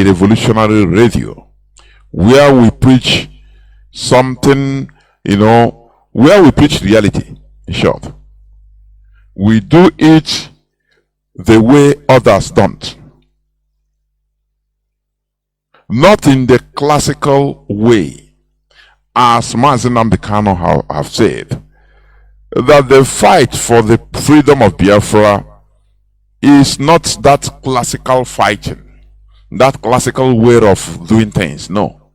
revolutionary radio, where we preach something, where we preach reality, in short. We do it the way others don't. Not in the classical way, as Mazi have said, that the fight for the freedom of Biafra is not that classical fighting, that classical way of doing things. No.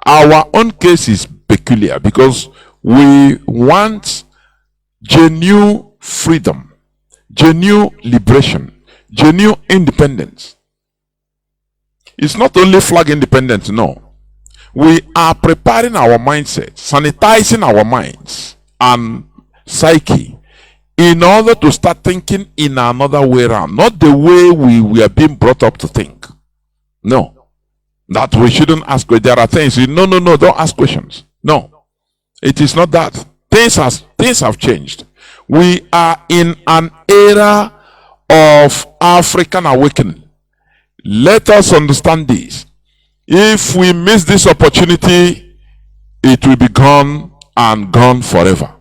Our own case is peculiar because we want genuine freedom, genuine liberation, genuine independence. It's not only flag independence, no. We are preparing our mindset, sanitizing our minds and psyche in order to start thinking in another way around, not the way we were being brought up to think. No. That we shouldn't ask. There are things, no, don't ask questions. No. It is not that. Things have changed. We are in an era of African awakening. Let us understand this. If we miss this opportunity, it will be gone and gone forever.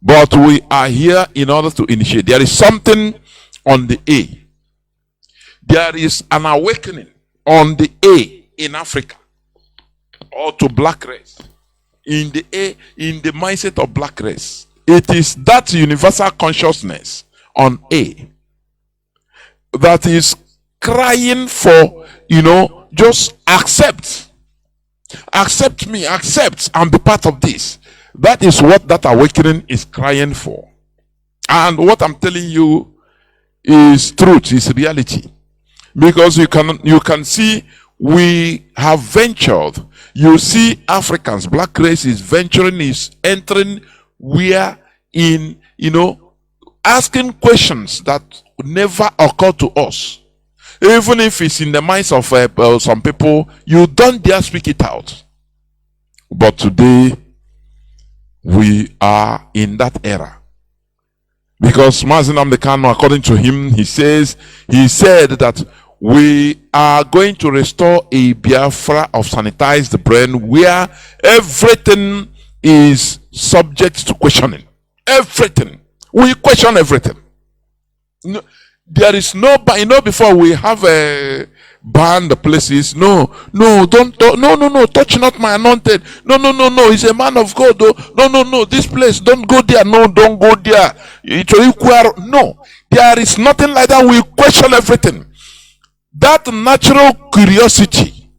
But we are here in order to initiate. There is something on the A. There is an awakening on the A in Africa, or to black race. In the A, in the mindset of black race. It is that universal consciousness on A that is crying for, just accept me, accept and be part of this. That is what that awakening is crying for. And what I'm telling you is truth, is reality. Because you can see we have ventured. You see Africans, black race is venturing, is entering where in, asking questions that never occur to us. Even if it's in the minds of some people, you don't dare speak it out. But today, we are in that era. Because Mazi, according to him, he said that we are going to restore a Biafra of sanitized brain where everything is subject to questioning. Everything. We question everything. No, there is no, before we have banned places. No, touch not my anointed. No, he's a man of God. No, this place, don't go there. No, don't go there. No, there is nothing like that. We question everything. That natural curiosity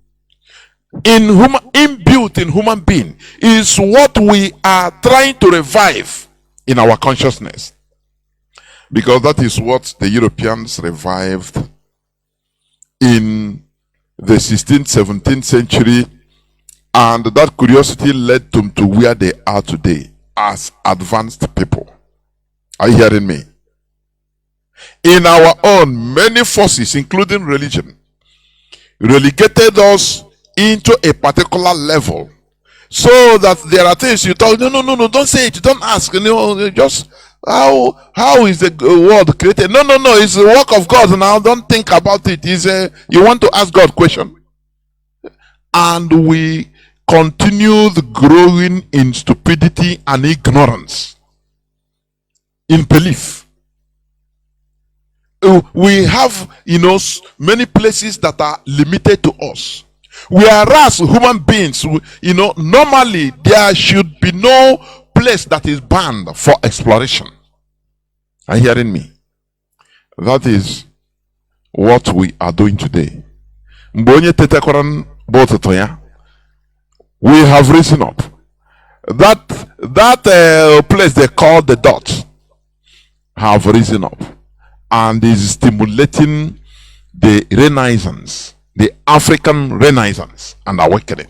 inbuilt in human being is what we are trying to revive in our consciousness. Because that is what the Europeans revived in the 16th, 17th century, and that curiosity led them to where they are today as advanced people. Are you hearing me? In our own, many forces, including religion, relegated us into a particular level, so that there are things you talk, no, don't say it, don't ask, just how is the world created? No, it's the work of God. Now don't think about it. You want to ask God question, and we continued growing in stupidity and ignorance, in belief. We have, many places that are limited to us. Whereas human beings, normally there should be no place that is banned for exploration. Are you hearing me? That is what we are doing today. We have risen up. That place they call the dot have risen up and is stimulating the renaissance, the African renaissance and awakening.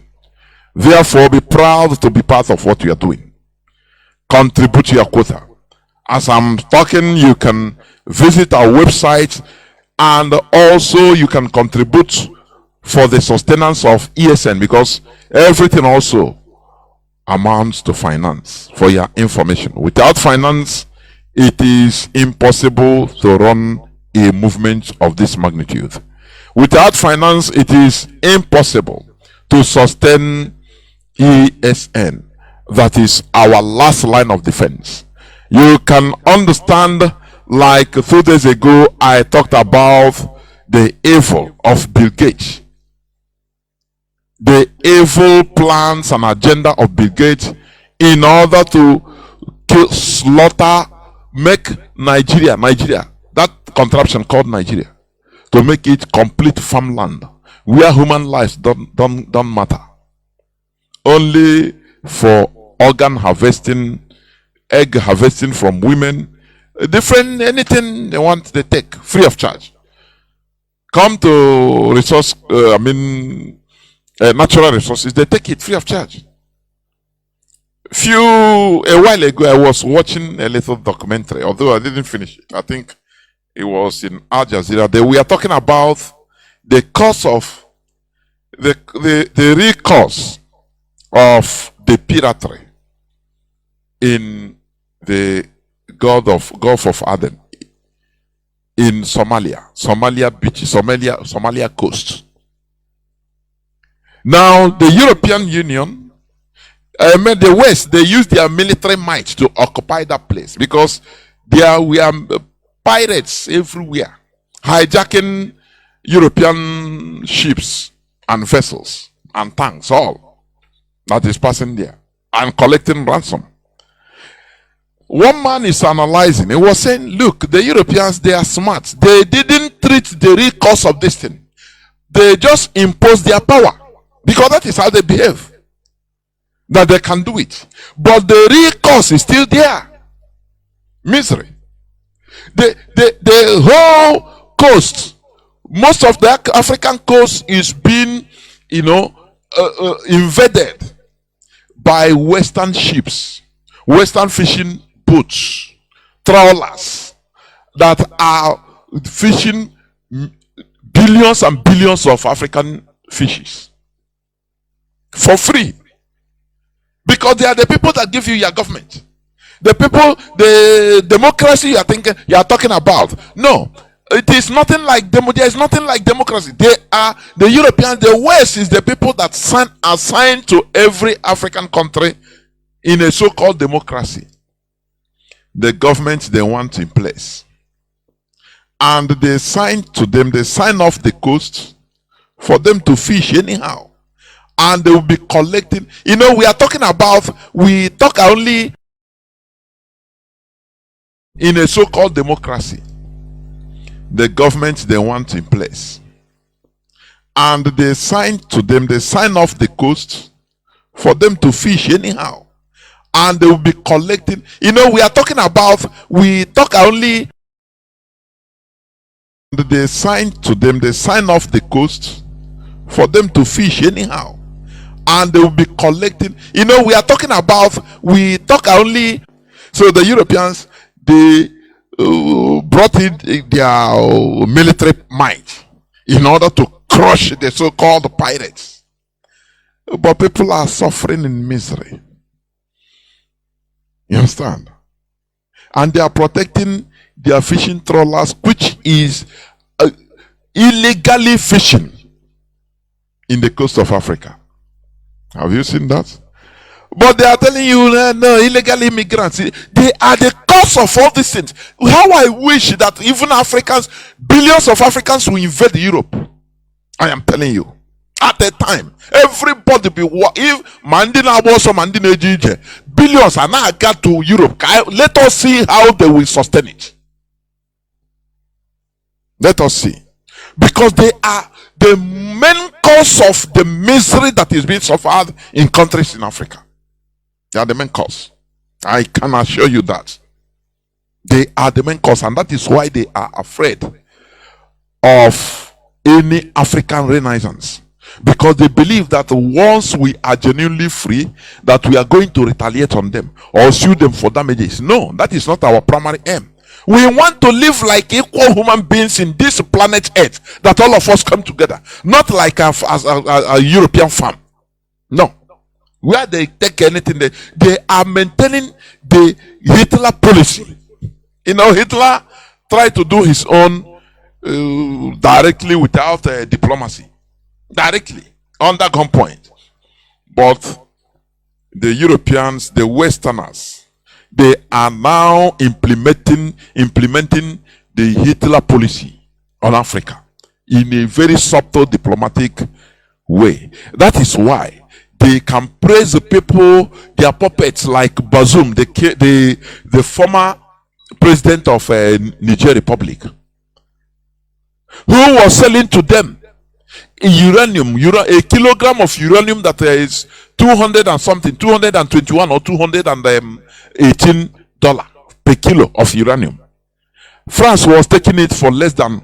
Therefore, be proud to be part of what you are doing. Contribute your quota. As I'm talking, you can visit our website, and also you can contribute for the sustenance of ESN, because everything also amounts to finance. For your information, without finance, it is impossible to run a movement of this magnitude. Without finance, it is impossible to sustain ESN. That is our last line of defense. You can understand, like 2 days ago, I talked about the evil of Bill Gates. The evil plans and agenda of Bill Gates in order to slaughter, make Nigeria, that contraption called Nigeria, to make it complete farmland where human lives don't matter. Only for organ harvesting, egg harvesting from women, different, anything they want, they take free of charge. Come to natural resources, they take it free of charge. A while ago, I was watching a little documentary, although I didn't finish it. I think it was in Al Jazeera. We are talking about the cause of the real cause of the piratery in the Gulf of Aden, in Somalia beach, Somalia coast. Now the European Union, the West, they use their military might to occupy that place because we are pirates everywhere, hijacking European ships and vessels and tanks, all that is passing there, and collecting ransom. One man is analyzing. He was saying, look, the Europeans, they are smart. They didn't treat the real cause of this thing. They just imposed their power because that is how they behave, that they can do it. But the real cause is still there. Misery. The whole coast, most of the African coast is being, invaded by Western ships, Western fishing boats, trawlers that are fishing billions and billions of African fishes for free, because they are the people that give you your government, the people, the democracy you are talking about. No, it is nothing like there is nothing like democracy. They are the Europeans. The West is the people that assigned to every African country in a so-called democracy the government they want in place, and they sign off the coast for them to fish anyhow, and they will be collecting. We talk only in a so-called democracy, the government they want in place, and they sign off the coast for them to fish anyhow, and they will be collecting. We talk only. They sign off the coast for them to fish anyhow, and they will be collecting. We talk only. So the Europeans, they brought in their military might in order to crush the so-called pirates. But people are suffering in misery. You understand? And they are protecting their fishing trawlers, which is illegally fishing in the coast of Africa. Have you seen that? But they are telling you, no, illegal immigrants, they are the cause of all these things. How I wish that even Africans, billions of Africans will invade Europe. I am telling you. At a time, everybody be if Mandina was some Mandina GJ, billions are now got to Europe. Let us see how they will sustain it. Let us see. Because they are the main cause of the misery that is being suffered in countries in Africa. They are the main cause. I can assure you that. They are the main cause, and that is why they are afraid of any African renaissance. Because they believe that once we are genuinely free, that we are going to retaliate on them or sue them for damages. No, that is not our primary aim. We want to live like equal human beings in this planet Earth, that all of us come together, not like a European farm. No, where they take anything, they are maintaining the Hitler policy. Hitler tried to do his own directly without diplomacy, directly under gunpoint. But the Europeans, the Westerners, they are now implementing the Hitler policy on Africa in a very subtle diplomatic way. That is why they can praise the people, their puppets, like Bazoum, the former president of Niger Republic, who was selling to them uranium, a kilogram of uranium that is 200 and something, 221 or $218 per kilo of uranium. France was taking it for less than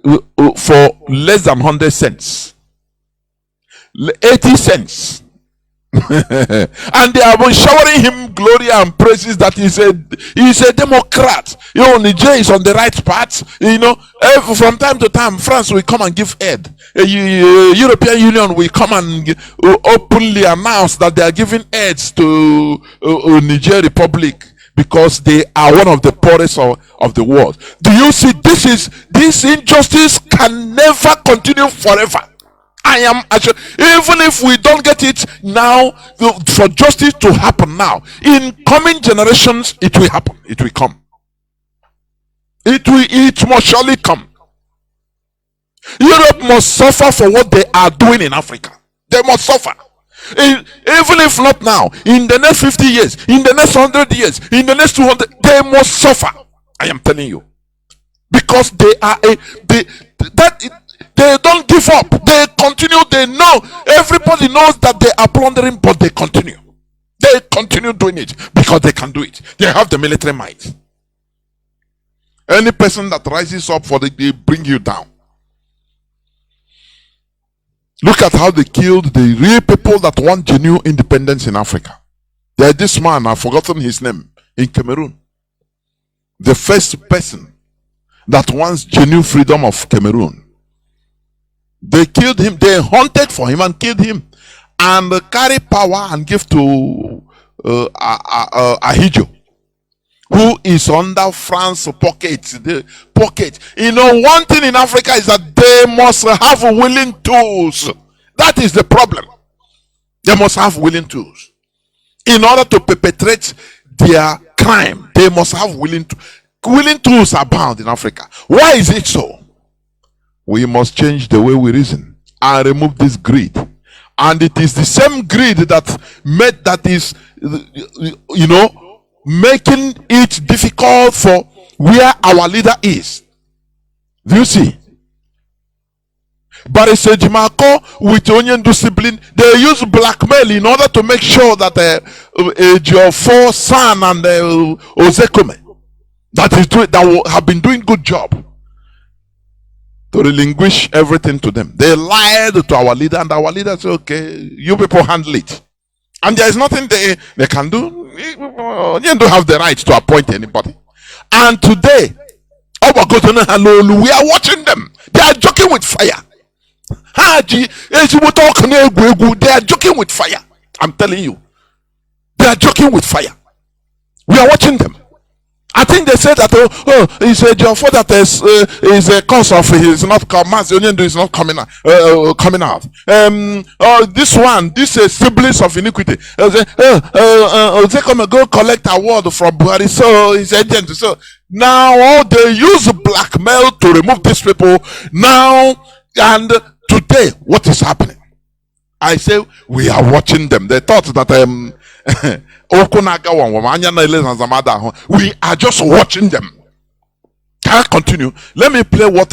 100 cents, 80 cents. And they have been showering him glory and praises that he's a Democrat. You know, Niger is on the right path. You know, from time to time, France will come and give aid. European Union will come and openly announce that they are giving aids to Niger Republic because they are one of the poorest of the world. Do you see? This injustice can never continue forever. I am assured, even if we don't get it now, for justice to happen now, in coming generations, it will happen. It will come. It must surely come. Europe must suffer for what they are doing in Africa. They must suffer. Even if not now, in the next 50 years, in the next 100 years, in the next 200, they must suffer. I am telling you. Because they are they don't give up. They continue. They know. Everybody knows that they are plundering, but they continue. They continue doing it because they can do it. They have the military might. Any person that rises up they bring you down. Look at how they killed the real people that want genuine independence in Africa. There's this man, I've forgotten his name, in Cameroon. The first person that wants genuine freedom of Cameroon. They killed him. They hunted for him and killed him, and carry power and give to Ahijo, who is under France's pocket. The pocket. You know, one thing in Africa is that they must have willing tools. That is the problem. They must have willing tools in order to perpetrate their crime. They must have willing tools abound in Africa. Why is it so? We must change the way we reason and remove this greed. And it is the same greed that is, you know, making it difficult for where our leader is. Do you see? But it's a Jimako with onion discipline. They use blackmail in order to make sure that Ejiofor, San, and Ozekome that have been doing good job, to relinquish everything to them. They lied to our leader, and our leader said, okay, you people handle it. And there is nothing they can do. You don't have the right to appoint anybody. And today, we are watching them. They are joking with fire. They are joking with fire. I'm telling you. They are joking with fire. We are watching them. I think they said that it's a job for that is a cause of his not come. Mazi is not coming out. This is siblings of iniquity. They come and go collect award from Buhari. So his agent. So now they use blackmail to remove these people. Now and today, what is happening? I say we are watching them. They thought that we are just watching them. Can I continue? Let me play what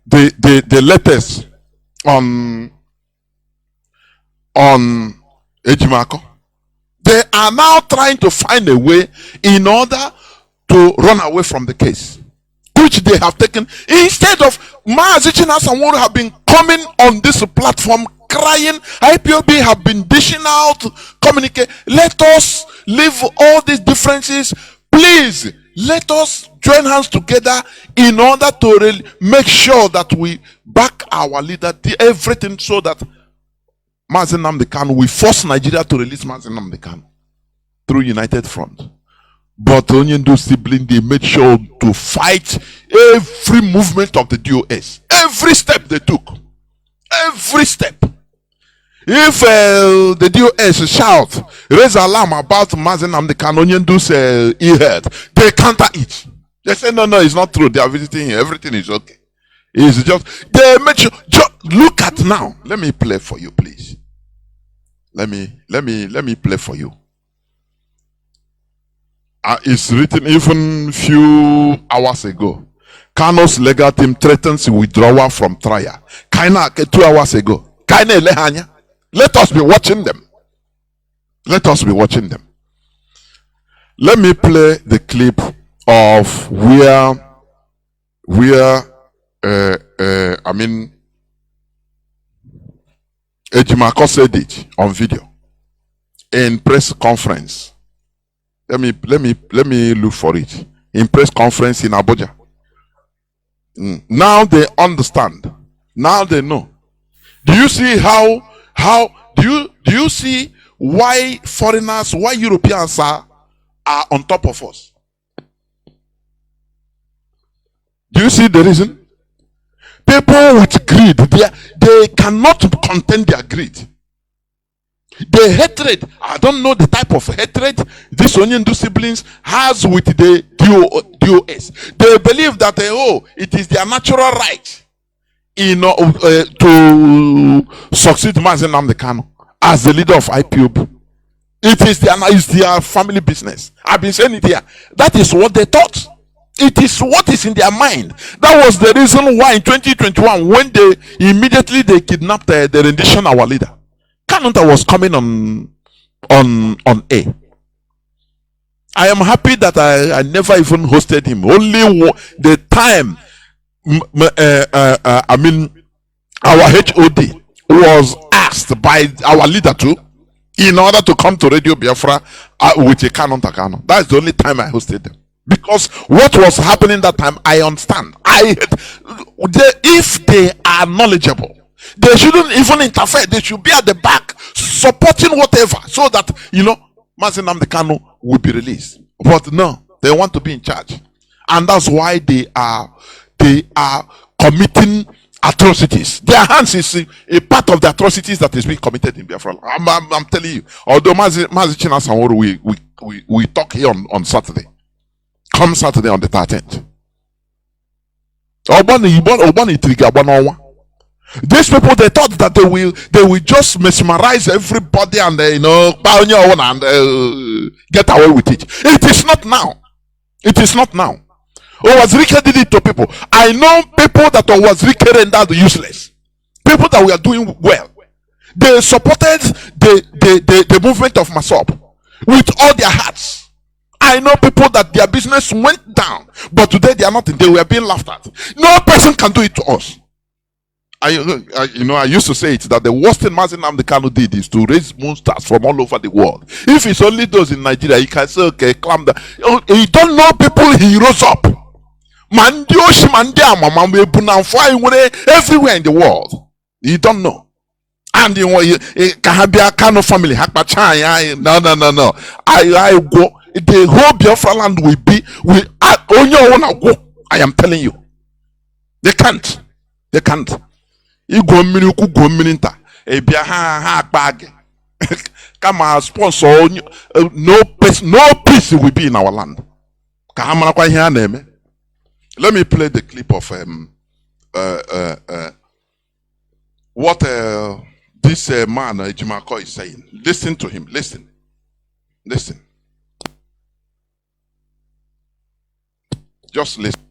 the letters on Ejimako. They are now trying to find a way in order to run away from the case, which they have taken. Instead of Mazi and have been coming on this platform crying, IPOB have been dishing out communicate. Let us leave all these differences. Please, let us join hands together in order to make sure that we back our leader, everything, so that Mazi Nnamdi Kanu, we force Nigeria to release Mazi Nnamdi Kanu through United Front. But Onyendu sibling, they made sure to fight every movement of the DOS. Every step they took. Every step. If the DOS shout, raise alarm about Mazi Nnamdi Kanu, Onyendu's e-head, they counter it. They say, no, it's not true. They are visiting here. Everything is okay. It's just, they make sure, look at now. Let me play for you, please. Let me play for you. It's written even few hours ago. Kanu's legal team threatens withdrawal from trial. Kaina 2 hours ago. Kaina lehanya. Let us be watching them. Let us be watching them. Let me play the clip of where Ejimako said it on video in press conference. Let me look for it in press conference in Abuja. Now they understand. Now they know. Do you see how do you see why foreigners, why Europeans are on top of us? Do you see the reason? People with greed, they cannot contain their greed. The hatred, I don't know the type of hatred these Onyendu siblings has with the DOS. They believe that it is their natural right, to succeed Mazi Nnamdi Kanu as the leader of IPOB. It is their family business. I've been saying it here. That is what they thought. It is what is in their mind. That was the reason why in 2021, when they immediately kidnapped the rendition our leader, Kanunta was coming on air. I am happy that I never even hosted him. Only the time our HOD was asked by our leader too, in order to come to Radio Biafra with a Kanunta Kanu. That's the only time I hosted them. Because what was happening that time, I understand. If they are knowledgeable, they shouldn't even interfere. They should be at the back, supporting whatever, so that Mazi Nnamdi Kanu will be released. But no, they want to be in charge, and that's why they are committing atrocities. Their hands is a part of the atrocities that is being committed in Biafra. I'm telling you. Although Mazi Chinasanworo, we talk here on Saturday. Come Saturday on the 13th. These people, they thought that they will just mesmerize everybody and get away with it. It is not now. It is not now. Owazirike did it to people. I know people that Owazirike rendered useless. People that were doing well. They supported the movement of Masop with all their hearts. I know people that their business went down, but today they are not. They were being laughed at. No person can do it to us. I used to say it that the worst thing Mazi Nnamdi Kanu did is to raise monsters from all over the world. If it's only those in Nigeria, you can say, okay, climb down. You don't know people he rose up. Everywhere in the world. You don't know. And Kahabia Kanu family, no. I go. The whole Biafra land will be on your own go. I am telling you. They can't. You go mininta. Bag. Come on, sponsor. No peace will be in our land. Let me play the clip of what this man Ejimako is saying. Listen to him. Listen. Just listen.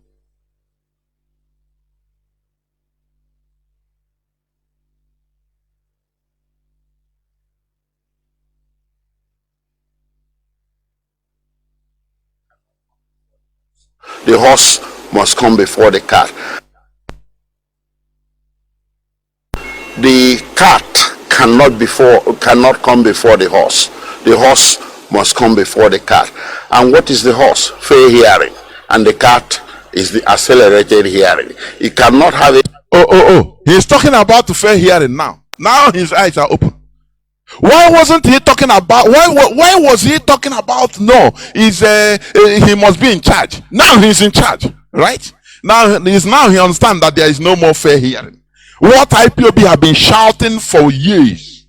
The horse must come before the cart. The cart cannot come before the horse. The horse must come before the cart. And what is the horse? Fair hearing. And the cart is the accelerated hearing. He cannot have it. He's talking about fair hearing now. Now his eyes are open. Why wasn't he talking about? Why was he talking about? No, he must be in charge. Now he's in charge, right? Now he understands that there is no more fair hearing. What IPOB have been shouting for years,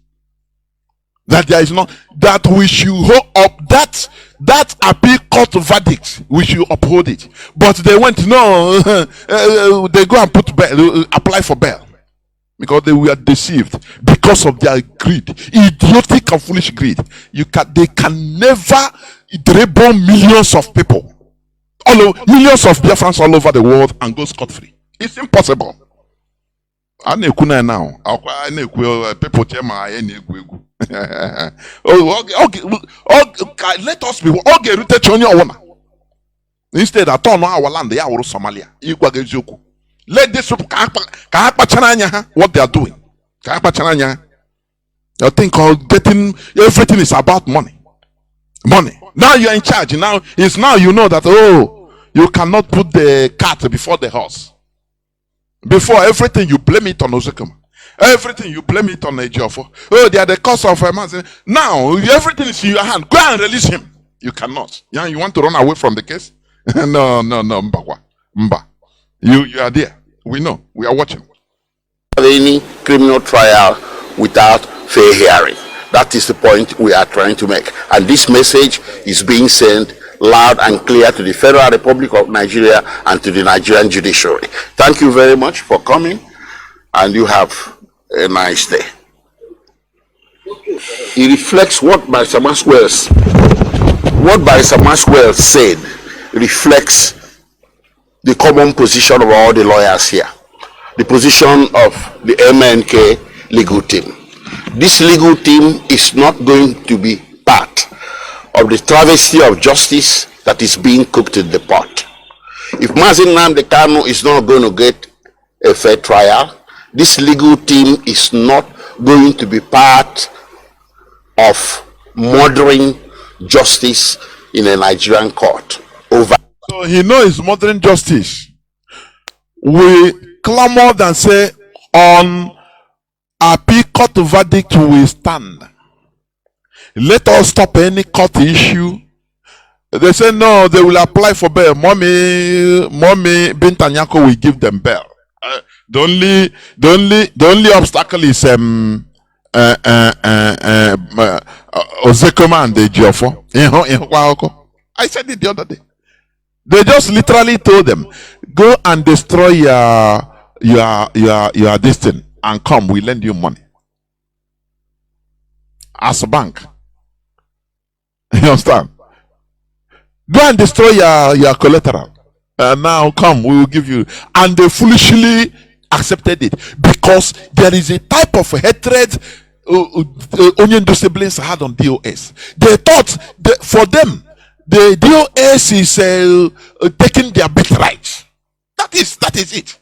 that there is not, that we should hold up that appeal court verdict, we should uphold it. But they went no, they go and apply for bail. Because they were deceived because of their greed, idiotic and foolish greed. They can never reborn millions of people, millions of Biafrans all over the world and go scot-free. It's impossible. Now, people tell me, let us be instead of turn our land, they are Somalia. Let this what they are doing. You think getting everything is about money. Money. Now you are in charge. Now you know that you cannot put the cart before the horse. Before everything you blame it on Ozekuma. Everything you blame it on Ejiofor. They are the cause of a man. Now everything is in your hand. Go and release him. You cannot. Yeah, you want to run away from the case? No, Mba. You are there. We know. We are watching. Any criminal trial without fair hearing. That is the point we are trying to make. And this message is being sent loud and clear to the Federal Republic of Nigeria and to the Nigerian judiciary. Thank you very much for coming, and you have a nice day. It reflects what Barrister Maxwell said, reflects the common position of all the lawyers here, the position of the MNK legal team. This legal team is not going to be part of the travesty of justice that is being cooked in the pot. If Mazi Nnamdi Kanu is not going to get a fair trial, this legal team is not going to be part of murdering justice in a Nigerian court over. So he knows modern justice. We clamor and say on appeal court verdict we stand. Let us stop any court issue. They say no, they will apply for bail. Mommy Bintanyako will give them bail. The only obstacle is Ozekuma and the Ejiofor. I said it the other day. They just literally told them, go and destroy your destiny and come, we lend you money. As a bank. You understand? Go and destroy your collateral. Now come, we will give you. And they foolishly accepted it because there is a type of hatred Onion siblings had on DOS. They thought that for them, the DOS is taking their birthright. That is it.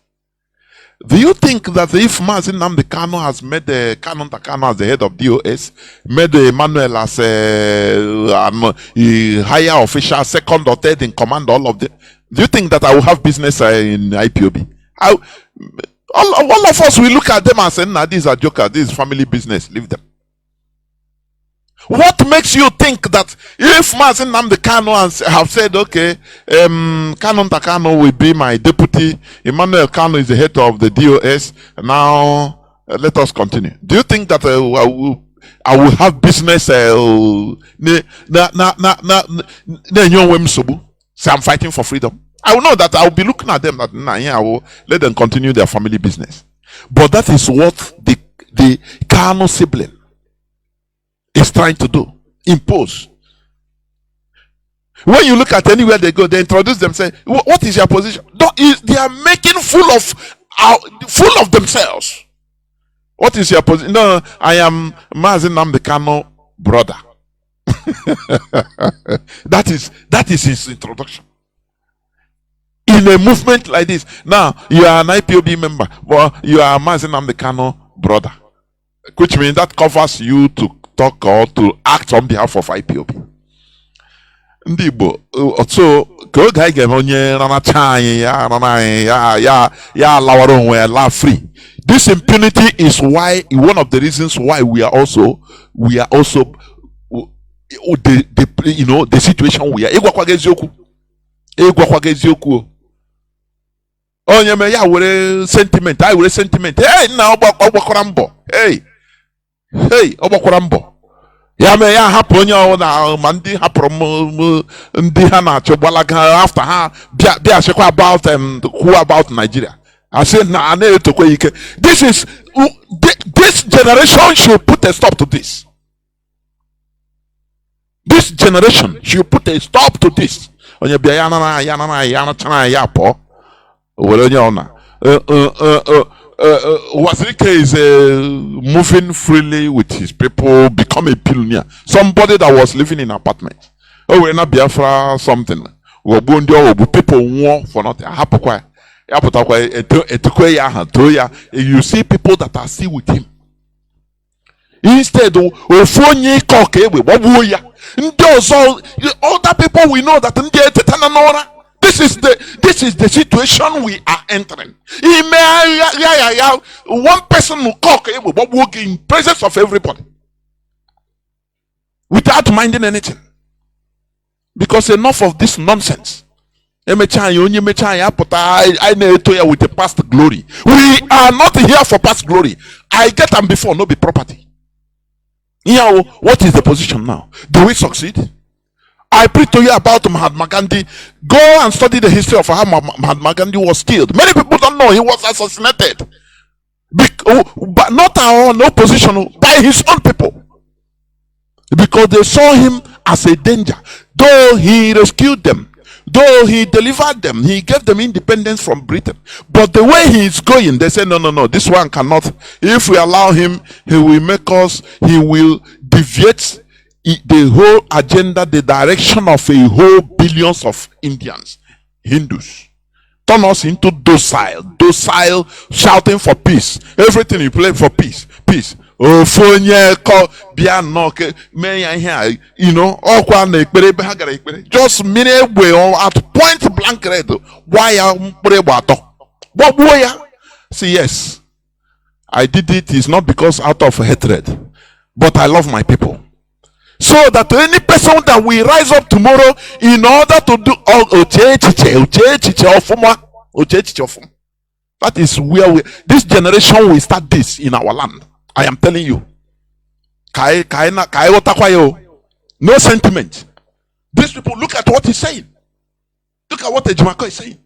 Do you think that if Mazi Nnamdi Kanu has made Kanu Takano as the head of DOS, made Emmanuel as a higher official, second or third in command, all of them, do you think that I will have business in IPOB? All of us will look at them and say, nah, these are jokers, this is family business, leave them. What makes you think that if Mazi Nnamdi Kanu have said, okay, Kanu Takano will be my deputy, Emmanuel Kanu is the head of the DOS, now let us continue. Do you think that I will have business? Say I'm fighting for freedom. I will know that I will be looking at them that I will let them continue their family business. But that is what the Kanu sibling is trying to do. Impose. When you look at anywhere they go, they introduce themselves. What is your position? They are making full of themselves. What is your position? No, I am Mazi Nnamdi Kanu brother. That is his introduction. In a movement like this, now you are an IPOB member, well, you are Mazi Nnamdi Kanu brother, which means that covers you to talk or to act on behalf of IPOB. Ndibo, so go onye rana chanye ya lawaron we la free. This impunity is why, one of the reasons why we are also the situation we are. Onye me ya were sentiment, I were sentiment. Hey, na ogbakwara mbọ. Hey, ogbakwara mbọ. Ya me ya hapụ onye ọ na ma ndị hapụrụ ndị ha na-achọ gbalaga after ha bịa shekwa about who about Nigeria. I said na na-etokwe ike. This generation should put a stop to this. This generation should put a stop to this. Onye bịa ya na ya pọ. Wazirike is moving freely with his people, become a pioneer. Somebody that was living in an apartment. Oh, we're not Biafra something. People want for nothing. You see people that are still with him. Instead, other people we know that this is the situation we are entering. One person will talk in presence of everybody without minding anything. Because enough of this nonsense. With the past glory. We are not here for past glory. I get them before, no be property. What is the position now? Do we succeed? I preach to you about Mahatma Gandhi. Go and study the history of how Mahatma Gandhi was killed. Many people don't know he was assassinated. But not our own opposition, by his own people. Because they saw him as a danger. Though he rescued them, though he delivered them, he gave them independence from Britain. But the way he is going, they say, no, this one cannot. If we allow him, he will make us, he will deviate the whole agenda, the direction of a whole billions of Indians, Hindus. Turn us into docile, shouting for peace. Everything you play for peace. Oh, just minute way at point blank red. Why see, yes, I did it is not because out of hatred, but I love my people. So that any person that will rise up tomorrow in order to do that is where this generation will start this in our land. I am telling you. No sentiment. These people, look at what he's saying. Look at what Ejimako is saying.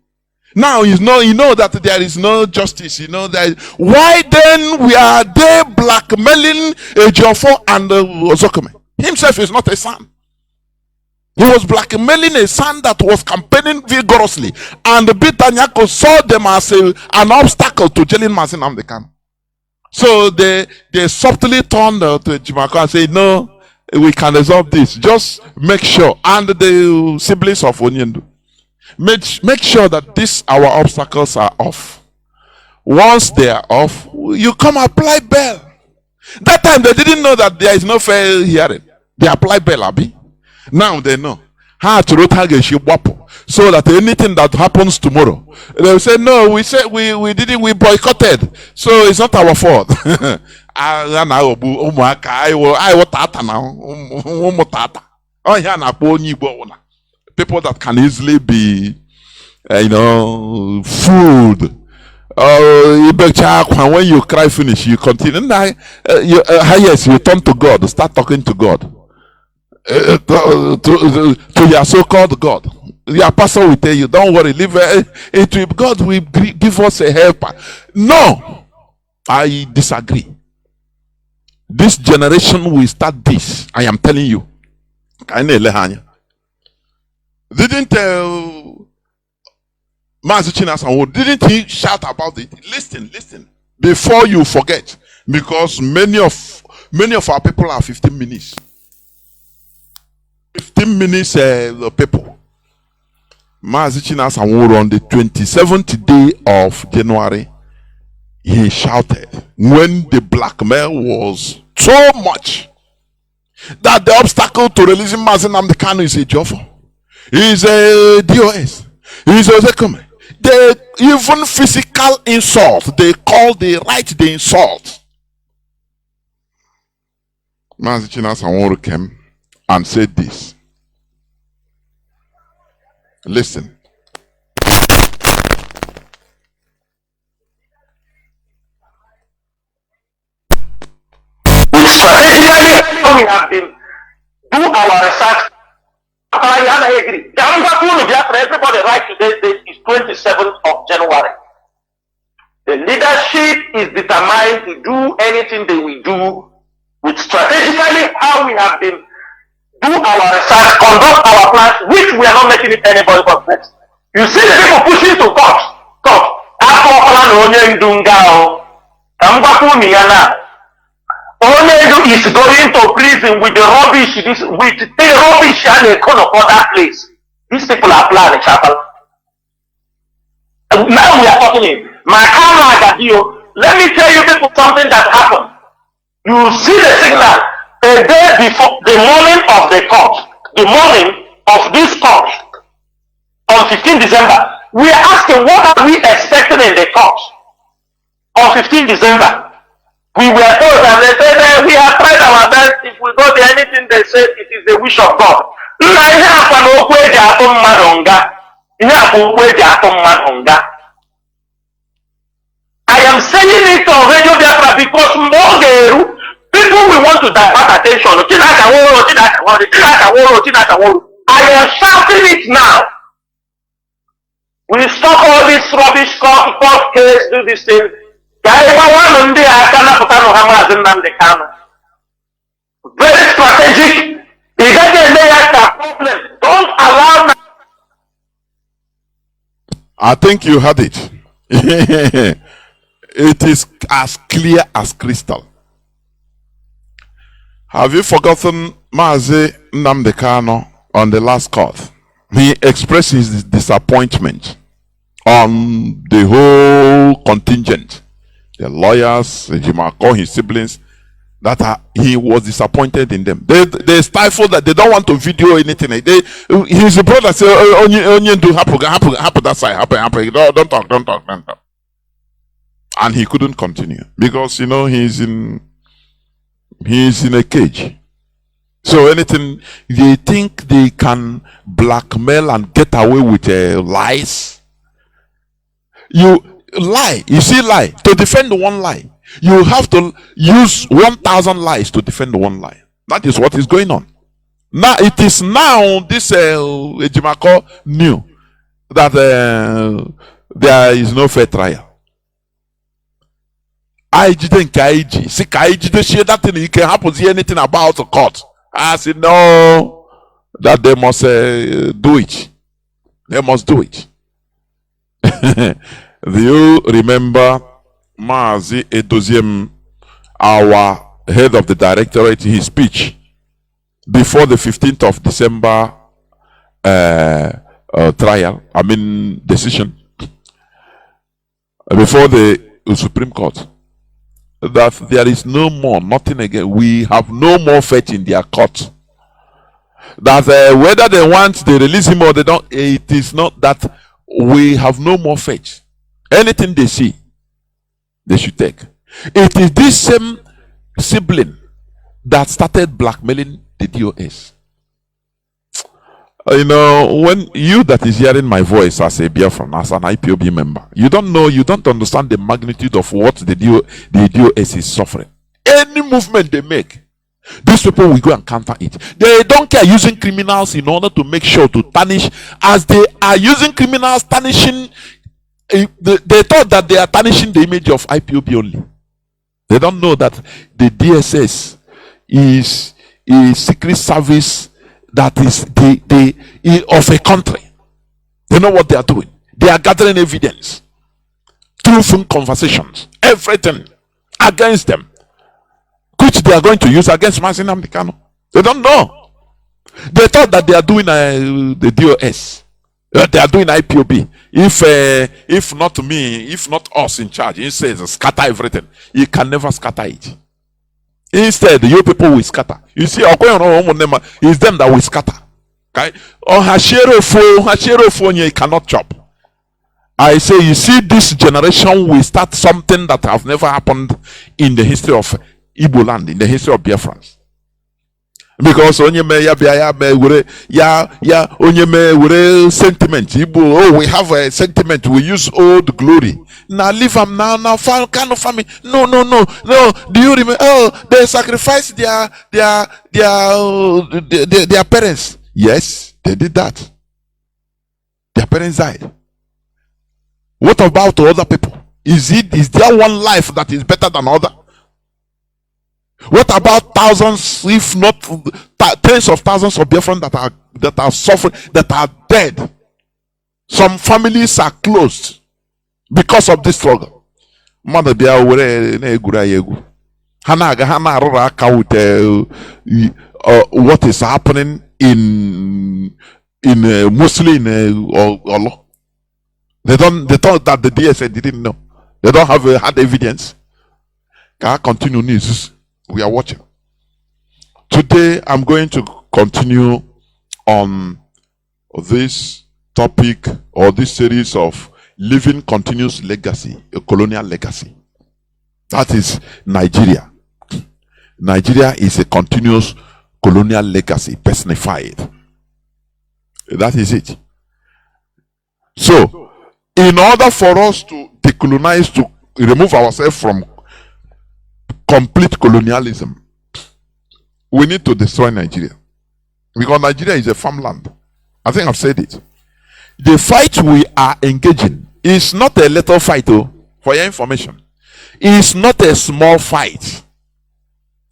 Now you know that there is no justice. Why then are they blackmailing Ejiofor and Ozokome? Himself is not a son. He was blackmailing a son that was campaigning vigorously, and the Bitanyako saw them as an obstacle to jailing Mazi Nnamdi Kanu. So they subtly turned to Jimako and said, no, we can resolve this. Just make sure, and the siblings of Onyendu, make sure that our obstacles are off. Once they are off, you come apply bail. That time they didn't know that there is no fair hearing. They apply bail, Abi. Now they know. So that anything that happens tomorrow, they will say, no, we did it, we boycotted. So it's not our fault. People that can easily be, fooled. When you cry finish, you continue. Yes, you turn to God, start talking to God. To your so-called God. Your pastor will tell you, don't worry, leave it. God will give us a helper. No, I disagree. This generation will start this. I am telling you. Didn't Mazi Chinedu, didn't he shout about it? Listen, before you forget, because many of our people are 15 minutes. 15 minutes people. Mazi Chinedu on the 27th day of January, he shouted when the blackmail was so much that the obstacle to releasing Mazi Nnamdi Kanu is a Ejiofor, is a DOS, is a Ozekome. even physical insult, they call the right the insult. Mazi Chinedu came and said this. Listen. Strategically, we have been do our research. I agree. Everybody right today is 27th of January. The leadership is determined to do anything they will do with strategically how we have been do our research, conduct our plans, which we are not making it anybody but next. You see the people pushing to court. Chinedu is going to prison with the rubbish, with the rubbish and the kind of other place. These people are planning chapel. Now we are talking in let me tell you people something that happened. You see the signal a day before the morning of the court, the morning of this court on 15 December. We are asking what are we expecting in the court on 15 December. We were told and they said that we have tried our best. If we go to anything they said, it is the wish of God. I am saying it on Radio Biafra because people will want to divert attention. I am shouting it now. We stop all this rubbish court case, do this thing. Very strategic. Don't allow. I think you had it. It is as clear as crystal. Have you forgotten Mazi Nnamdi Kanu on the last court? He expressed his disappointment on the whole contingent. The lawyers, Jimako, his siblings, that he was disappointed in them. They stifled that. They don't want to video anything. His brother said, "Only do happen that side, happen. Don't talk." And he couldn't continue because he's in a cage. So anything they think they can blackmail and get away with lies. You lie. You see, lie to defend one lie. You have to use 1,000 lies to defend one lie. That is what is going on. Now it is now this Ejimako knew that there is no fair trial. I didn't see that thing. It can happen. See anything about the court? I said no. That they must do it. They must do it. Do you remember Mazi Edoziem, our head of the directorate, his speech before the 15th of December decision, before the Supreme Court, that there is no more, nothing again. We have no more faith in their court. That whether they want, they release him or they don't, it is not that we have no more faith. Anything they see, they should take. It is this same sibling that started blackmailing the DOS. When you that is hearing my voice as a Biafran, as an IPOB member, you don't understand the magnitude of what the DOS is suffering. Any movement they make, these people will go and counter it. They don't care using criminals in order to make sure to tarnish, as they are using criminals tarnishing. They thought that they are tarnishing the image of IPOB only. They don't know that the DSS is a secret service that is of a country. They know what they are doing. They are gathering evidence through phone conversations, everything against them, which they are going to use against Mazi Nnamdi Kanu. They don't know. They thought that they are doing the DOS. They are doing IPOB. If not me, if not us in charge, he says scatter everything. You can never scatter it. Instead, you people will scatter. You see, it's them that will scatter. Okay? You cannot chop. I say, you see, this generation will start something that have never happened in the history of Igbo land, in the history of Biafrans. Because onye me ya bia ya me were ya onye me were sentiment. Igbo, oh, we have a sentiment. We use old glory. Now leave them now kind of family. No. Do you remember? Oh, they sacrificed their parents. Yes, they did that. Their parents died. What about other people? Is there one life that is better than other? What about thousands, if not tens of thousands of Biafrans that are suffering, that are dead? Some families are closed because of this struggle. Mother bia were na egura yegu. Hana arora aka with what is happening in mostly in Olo. They thought that the DSA didn't know. They don't have hard evidence. Can I continue news? We are watching. Today I'm going to continue on this topic or this series of living continuous legacy, a colonial legacy. That is Nigeria. Nigeria is a continuous colonial legacy personified. That is it. So, in order for us to decolonize, to remove ourselves from complete colonialism, we need to destroy Nigeria. Because Nigeria is a farmland. I think I've said it. The fight we are engaging is not a little fight, for your information. It's not a small fight.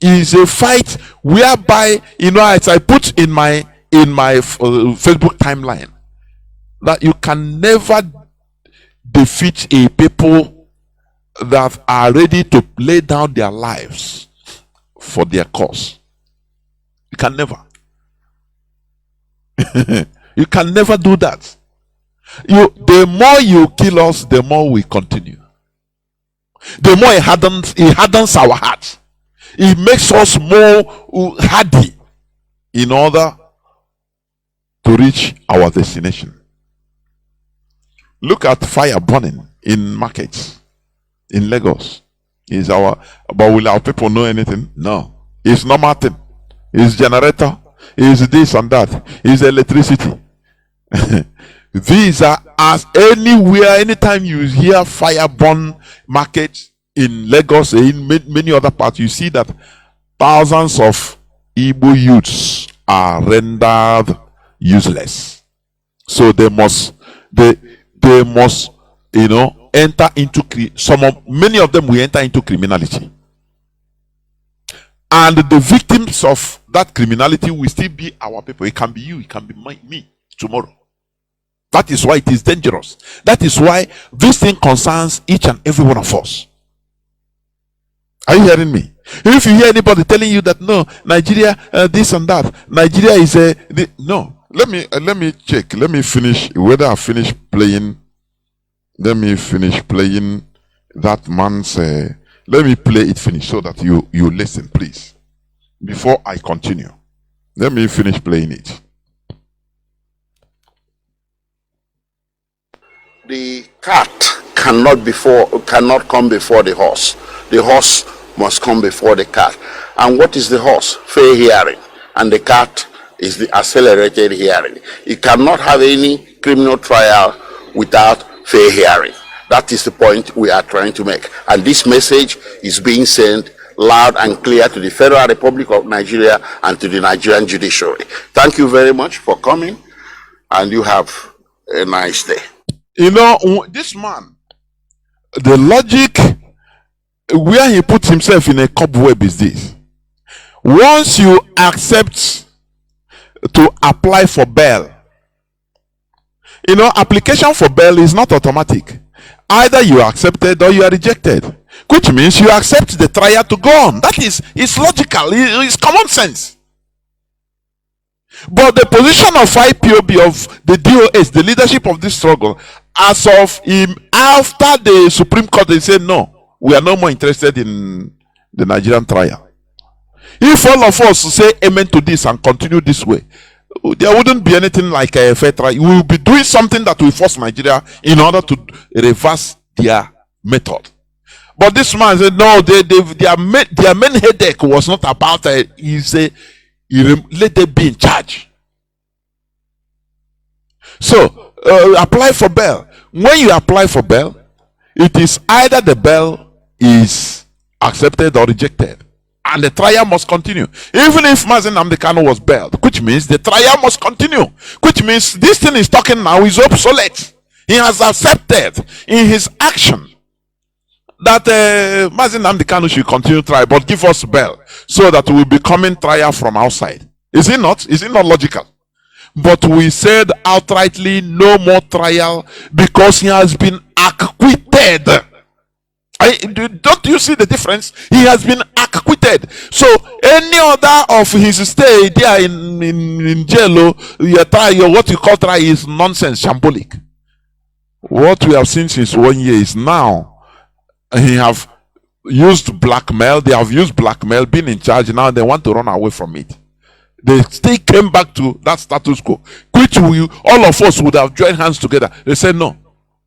It's a fight whereby, as I put in my Facebook timeline, that you can never defeat a people that are ready to lay down their lives for their cause. You can never. You can never do that. The more you kill us, the more we continue. The more it hardens our hearts. It makes us more hardy in order to reach our destination. Look at fire burning in markets. In Lagos, but will our people know anything? No. It's normal thing. It's generator. It's this and that. It's electricity. These are as anywhere, anytime you hear fire burn market in Lagos, in many other parts, you see that thousands of Igbo youths are rendered useless. So they must, enter into many of them will enter into criminality, and the victims of that criminality will still be our people. It can be you, it can be me tomorrow. That is why it is dangerous. That is why this thing concerns each and every one of us. Are you hearing me? If you hear anybody telling you that no, Nigeria this and that, Nigeria is no. Let me check. Let me finish whether I finish playing. Let me finish playing that man's. Let me play it finish so that you listen, please. Before I continue, let me finish playing it. The cat cannot come before the horse. The horse must come before the cat. And what is the horse? Fair hearing. And the cat is the accelerated hearing. You cannot have any criminal trial without fair hearing. That is the point we are trying to make. And this message is being sent loud and clear to the Federal Republic of Nigeria and to the Nigerian judiciary. Thank you very much for coming, and you have a nice day. This man, the logic where he puts himself in a cobweb is this. Once you accept to apply for bail, application for bail is not automatic. Either you are accepted or you are rejected, which means you accept the trial to go on. That is, it's logical, it's common sense. But the position of IPOB, of the DOS, the leadership of this struggle, as of him after the Supreme Court, they said no, we are no more interested in the Nigerian trial. If all of us say amen to this and continue this way, there wouldn't be anything like a fair trial. We will be doing something that will force Nigeria in order to reverse their method. But this man said, no, their main headache was not about he said, let them be in charge. So, apply for bail. When you apply for bail, it is either the bail is accepted or rejected. And the trial must continue. Even if Mazi Nnamdi Kanu was bailed, which means the trial must continue. Which means this thing he's talking now is obsolete. He has accepted in his action that Mazi Nnamdi Kanu should continue trial, but give us bail so that we'll be coming trial from outside. Is it not? Is it not logical? But we said outrightly no more trial because he has been acquitted. Don't you see the difference? He has been acquitted. So any other of his stay there in jail, your trial, what you call trial, is nonsense, shambolic. What we have seen since 1 year is now he have used blackmail. They have used blackmail, been in charge. Now they want to run away from it. They still came back to that status quo, which all of us would have joined hands together. They said no.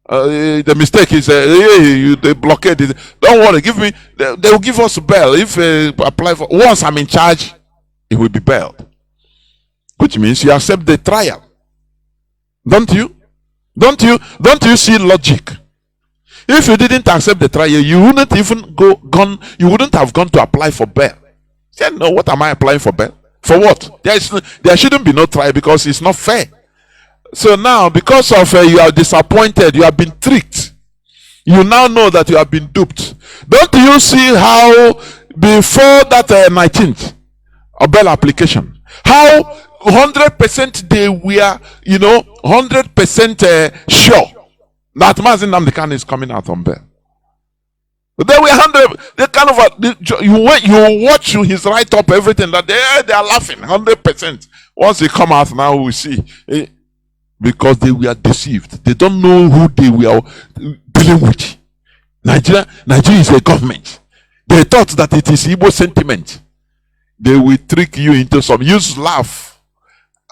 The mistake is they blockade it. Don't worry, give me. They will give us bail if apply for. Once I'm in charge, it will be bailed. Which means you accept the trial. Don't you? Don't you see logic? If you didn't accept the trial, you wouldn't even you wouldn't have gone to apply for bail. Say, no, what am I applying for bail? For what? There shouldn't be no trial because it's not fair. So now, because of you are disappointed, you have been tricked. You now know that you have been duped. Don't you see how before that 19th bail application, how 100% they were, 100% sure that Mazi Nnamdi Kanu is coming out on bail. They were 100. They kind of you watch his write up everything that they are laughing 100%. Once they come out now, we see. Because they were deceived. They don't know who they were dealing with. Nigeria is a government. They thought that it is Igbo sentiment. They will trick you into use laugh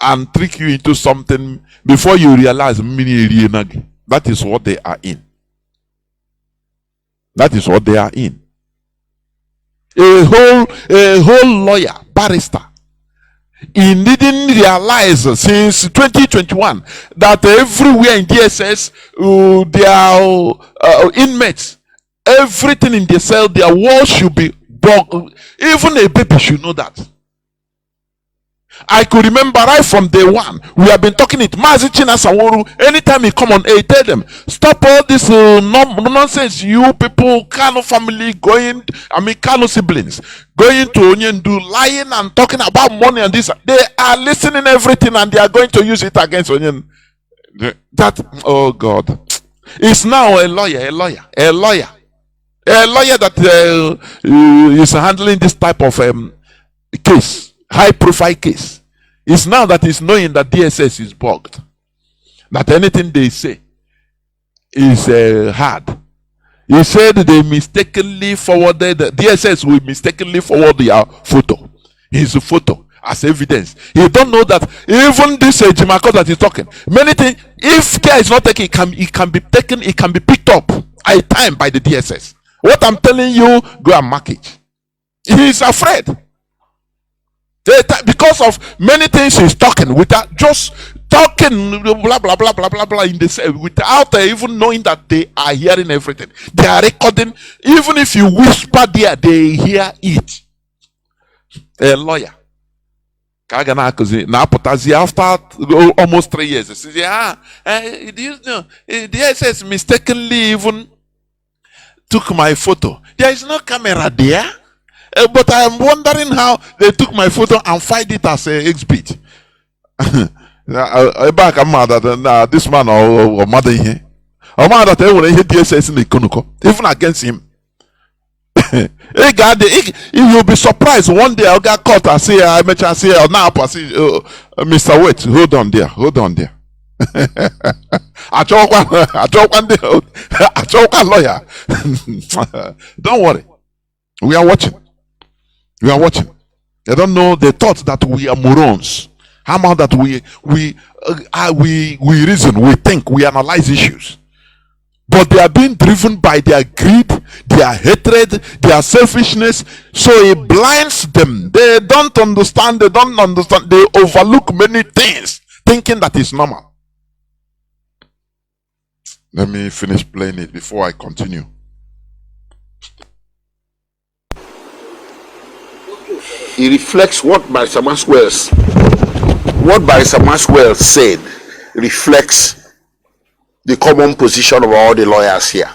and trick you into something before you realize that is what they are in. That is what they are in. A whole lawyer, barrister. He didn't realize since 2021 that everywhere in DSS, their inmates, everything in the cell, their walls should be bugged. Even a baby should know that. I could remember right from day one, we have been talking it. Mazi Chinasaworu, anytime he come on air, tell them, stop all this nonsense. You people, Kano family Kano siblings, going to Onyendu, lying and talking about money and this. They are listening everything and they are going to use it against Onyen. Oh God. It's now a lawyer that is handling this type of case. High profile case. It's now that he's knowing that DSS is bugged. That anything they say is hard. He said they mistakenly forwarded, DSS will mistakenly forward their photo. His photo as evidence. You don't know that even this Jimako that is talking, many things, if care is not taken, it can be taken, it can be picked up at time by the DSS. What I'm telling you, go and mark it. He is afraid. Because of many things he's talking without just talking blah blah blah blah blah blah in the without even knowing that they are hearing everything. They are recording. Even if you whisper there, they hear it. A lawyer. After almost 3 years, he says, the SS mistakenly even took my photo. There is no camera there. But I am wondering how they took my photo and filed it as an exhibit. This man or mother here. Or mother that will hit DSS in the Konuko, even against him. You'll be surprised one day I'll get caught. I say, now I say, Mr. Wait, hold on there. I talk one lawyer. Don't worry. We are watching. They don't know. They thought that we are morons. How about that we reason, we think, we analyze issues? But they are being driven by their greed, their hatred, their selfishness. So it blinds them. They don't understand. They don't understand. They overlook many things, thinking that is normal. Let me finish playing it before I continue. It reflects what Barrister Maxwell said reflects the common position of all the lawyers here,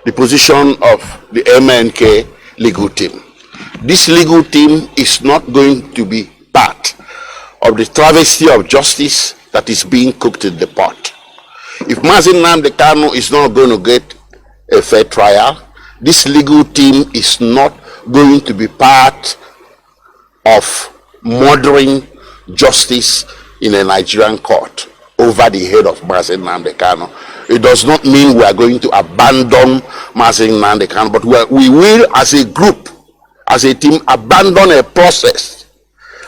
the position of the MNK legal team. This legal team is not going to be part of the travesty of justice that is being cooked in the pot. If Mazi Nnamdi Kanu is not going to get a fair trial, this legal team is not going to be part of murdering justice in a Nigerian court over the head of Mazi Nnamdi Kanu. It does not mean we are going to abandon Mazi Nnamdi Kanu, but we will, as a group, as a team, abandon a process.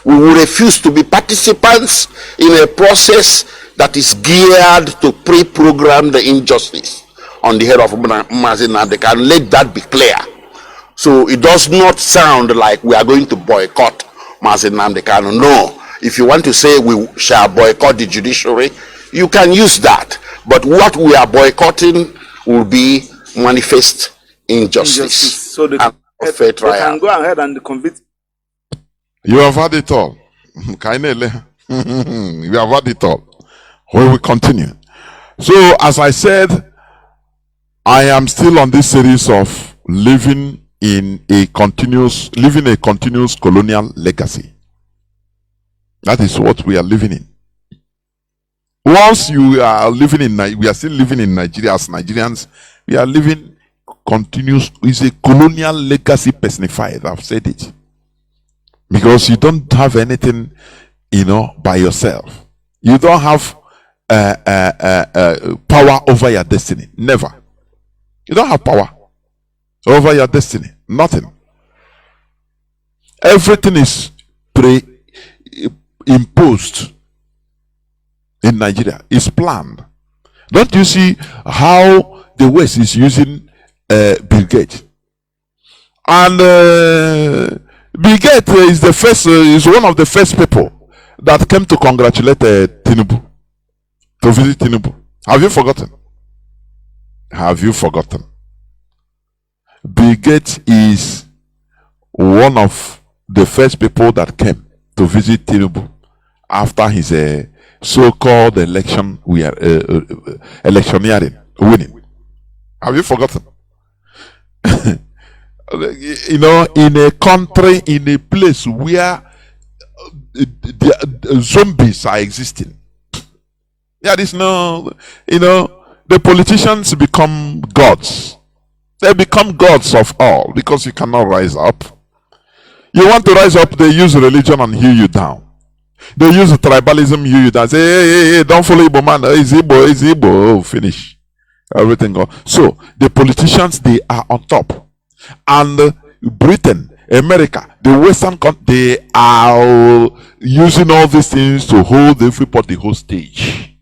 We will refuse to be participants in a process that is geared to pre-program the injustice on the head of Mazi Nnamdi Kanu. Let that be clear. So it does not sound like we are going to boycott Mazi Nnamdi Kanu. No. If you want to say we shall boycott the judiciary, you can use that. But what we are boycotting will be manifest injustice. So they can go ahead and convict. You have had it all. You have had it all. We will continue. So, as I said, I am still on this series of living a continuous colonial legacy. That is what we are living in. Once you are living in, we are still living in Nigeria as Nigerians. We are living continuous. It's a colonial legacy personified. I've said it. Because you don't have anything, by yourself. You don't have power over your destiny. Never. You don't have power over your destiny. Nothing. Everything is imposed in Nigeria. It's planned. Don't you see how the West is using Bill Gates? And Bill Gates is one of the first people that came to congratulate Tinubu, to visit Tinubu. Have you forgotten? Have you forgotten? Bill Gates is one of the first people that came to visit Tinubu after his so-called election, electioneering, winning. Have you forgotten? In a country, in a place where the zombies are existing. There is no, the politicians become gods. They become gods of all because you cannot rise up. You want to rise up, they use religion and hew you down. They use tribalism, hew you down. Say, hey, don't follow Igbo man. It's Igbo. Oh, finish. Everything goes. So, the politicians, they are on top. And Britain, America, the Western country, they are using all these things to hold everybody hostage.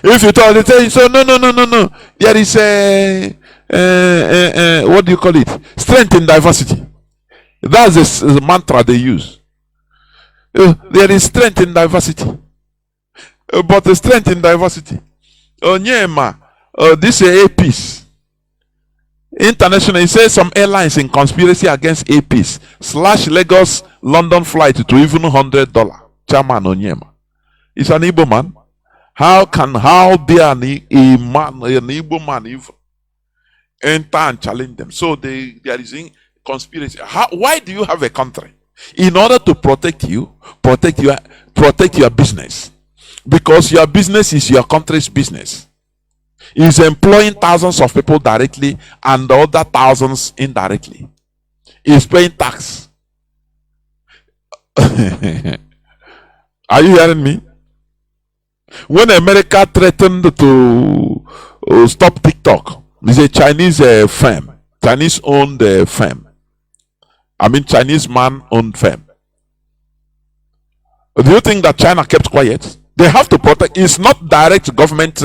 If you tell them, so no. There is what do you call it? Strength in diversity. That's the mantra they use. There is strength in diversity. But the strength in diversity. This is APs. International, it says some airlines in conspiracy against APs slash Lagos London flight to even $100. Chairman Onyema. It's an Igbo man. How dare an Igbo man even enter and challenge them? So there is conspiracy. Why do you have a country? In order to protect you, protect your business. Because your business is your country's business. Is employing thousands of people directly and other thousands indirectly. Is paying tax. Are you hearing me? When America threatened to stop TikTok, it's a Chinese firm, Chinese-owned firm. I mean, Chinese man-owned firm. Do you think that China kept quiet? They have to protect. It's not direct government,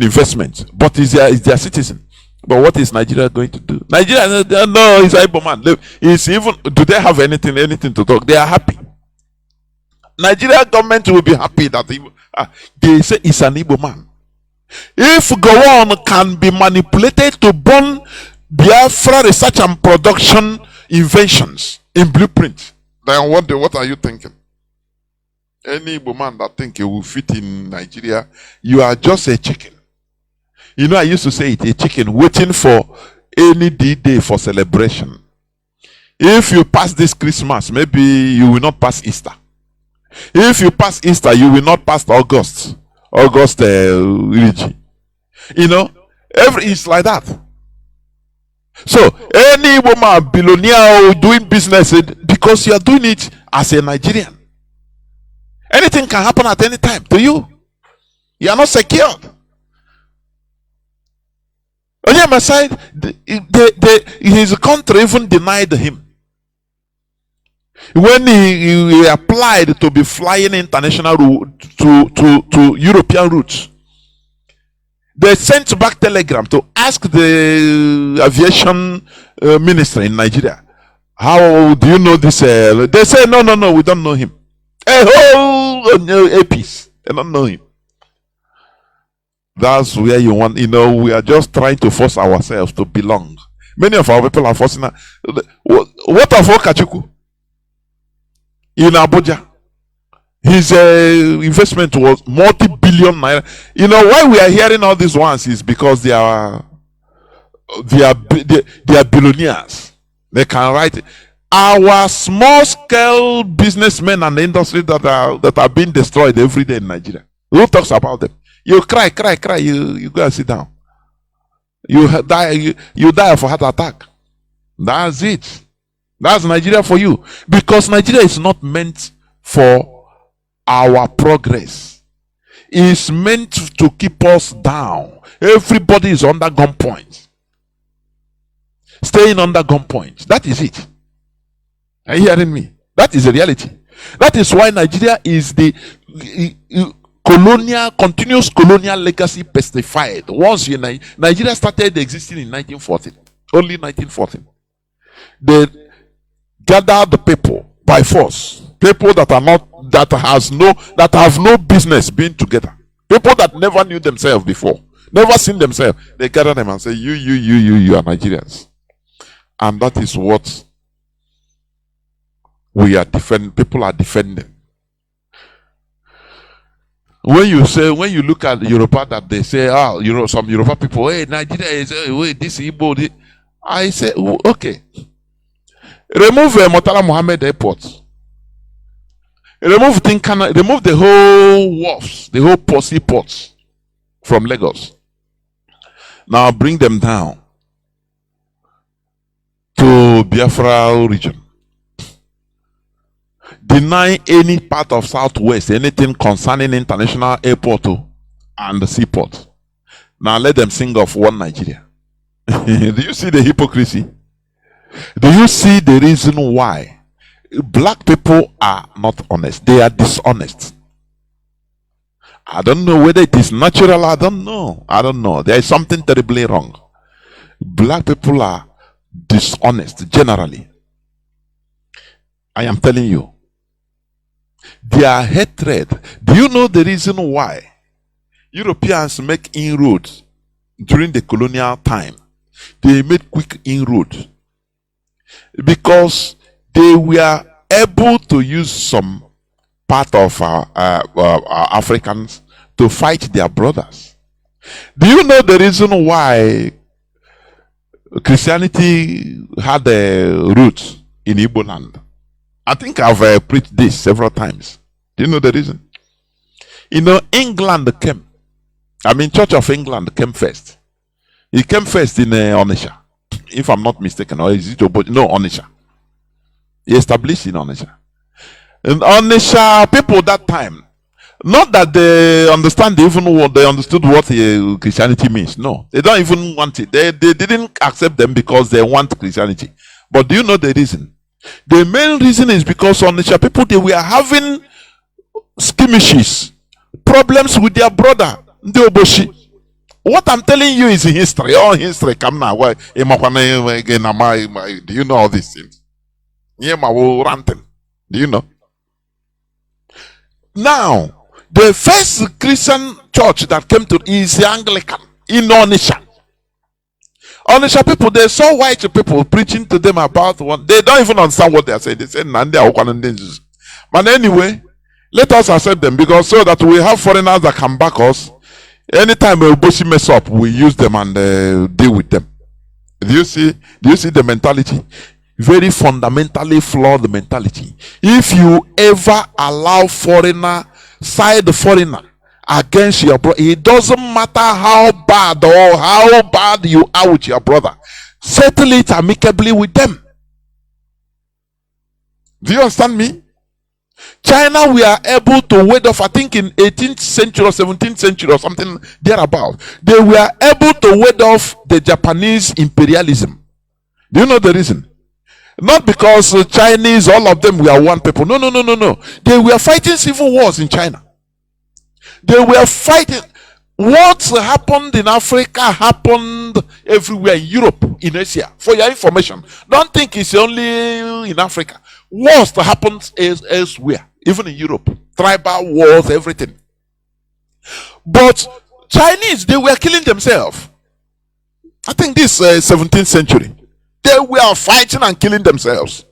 investment, but it's their citizen. But what is Nigeria going to do? Nigeria, no, it's Igbo man. It's even. Do they have anything to talk? They are happy. Nigeria government will be happy that they say it's an Igbo man. If Gowon can be manipulated to burn Biafra research and production inventions in blueprint, then what are you thinking? Any Igbo man that think he will fit in Nigeria, you are just a chicken. You know, I used to say it, a chicken waiting for any D-Day for celebration. If you pass this Christmas, maybe you will not pass Easter. If you pass Easter, you will not pass August. You know, it's like that. So any woman, billionaire doing business, because you are doing it as a Nigerian, anything can happen at any time to you. You are not secured. On the other side, his country even denied him. When he applied to be flying international to European routes, they sent back telegram to ask the aviation minister in Nigeria, how do you know this? They say, no, we don't know him. A whole APs, they don't know him. That's where you want, we are just trying to force ourselves to belong. Many of our people are forcing. What of Okachuku in Abuja? His investment was multi-billion naira. Why we are hearing all these ones is because they are billionaires. They can write. Our small-scale businessmen and the industry that are being destroyed every day in Nigeria. Who talks about them? You cry. You go and sit down. You die of a heart attack. That's it. That's Nigeria for you. Because Nigeria is not meant for our progress. It's meant to keep us down. Everybody is under gunpoint. Staying under gunpoint. That is it. Are you hearing me? That is the reality. That is why Nigeria is the continuous colonial legacy pestified. Once Nigeria started existing in 1914, only 1914, they gathered the people by force. People that have no business being together. People that never knew themselves before, never seen themselves. They gather them and say, you are Nigerians, and that is what we are defending. People are defending. When you look at Europa, that they say, some Europa people, hey, Nigeria is this Igbo. I say, okay. Remove Murtala Mohammed Airport. Remove the whole wharfs, the whole seaports from Lagos. Now bring them down to Biafra region. Deny any part of Southwest anything concerning international airport and the seaport. Now let them sing of one Nigeria. Do you see the hypocrisy? Do you see the reason why black people are not honest? They are dishonest. I don't know whether it is natural. I don't know. There is something terribly wrong. Black people are dishonest generally. I am telling you. Their hatred. Do you know the reason why Europeans make inroads during the colonial time? They made quick inroads because they were able to use some part of our Africans to fight their brothers. Do you know the reason why Christianity had a root in Igbo land? I think I've preached this several times. Do you know the reason? England came. Church of England came first. It came first in Onitsha, if I'm not mistaken, or is it Onitsha? He established in Onitsha. And Onitsha people that time, not that they understand even what they understood what Christianity means. No, they don't even want it. They didn't accept them because they want Christianity. But do you know the reason? The main reason is because Onitsha people, they were having skirmishes, problems with their brother, the Oboshi. What I'm telling you is history. All history come now. Do you know all these things? Do you know? Now, the first Christian church that came to is the Anglican in Onitsha. Onitsha people, they saw white people preaching to them about one. They don't even understand what they are saying. They say, but anyway, let us accept them, because so that we have foreigners that can back us. Anytime a Obosi mess up, we use them and deal with them. Do you see the mentality? Very fundamentally flawed mentality. If you ever allow foreigner against your brother, it doesn't matter how bad you are with your brother, settle it amicably with them. Do you understand me? China, we are able to ward off, I think in 18th century or 17th century or something thereabout, they were able to ward off the Japanese imperialism. Do you know the reason? Not because Chinese, all of them were one people. No. They were fighting civil wars in China. They were fighting. What happened in Africa happened everywhere, in Europe, in Asia. For your information, don't think it's only in Africa. Wars that happens elsewhere, even in Europe. Tribal wars, everything. But Chinese, they were killing themselves. I think this 17th century. They were fighting and killing themselves.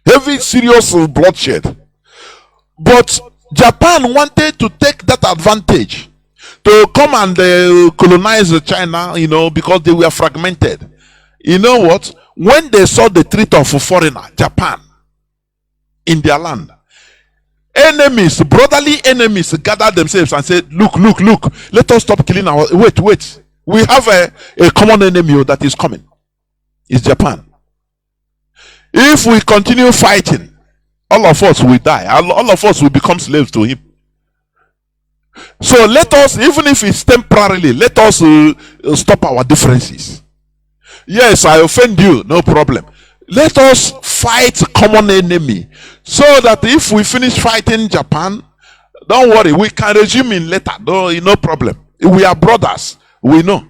Heavy, serious bloodshed. But Japan wanted to take that advantage to come and colonize China, because they were fragmented. You know what? When they saw the threat of a foreigner, Japan, in their land, enemies, brotherly enemies, gathered themselves and said, look, let us stop killing our... Wait. We have a common enemy that is coming. It's Japan. If we continue fighting, all of us will die. All of us will become slaves to him. So let us, even if it's temporarily, let us stop our differences. Yes, I offend you, no problem. Let us fight common enemy, so that if we finish fighting Japan, don't worry, we can resume in later. No problem. We are brothers. We know.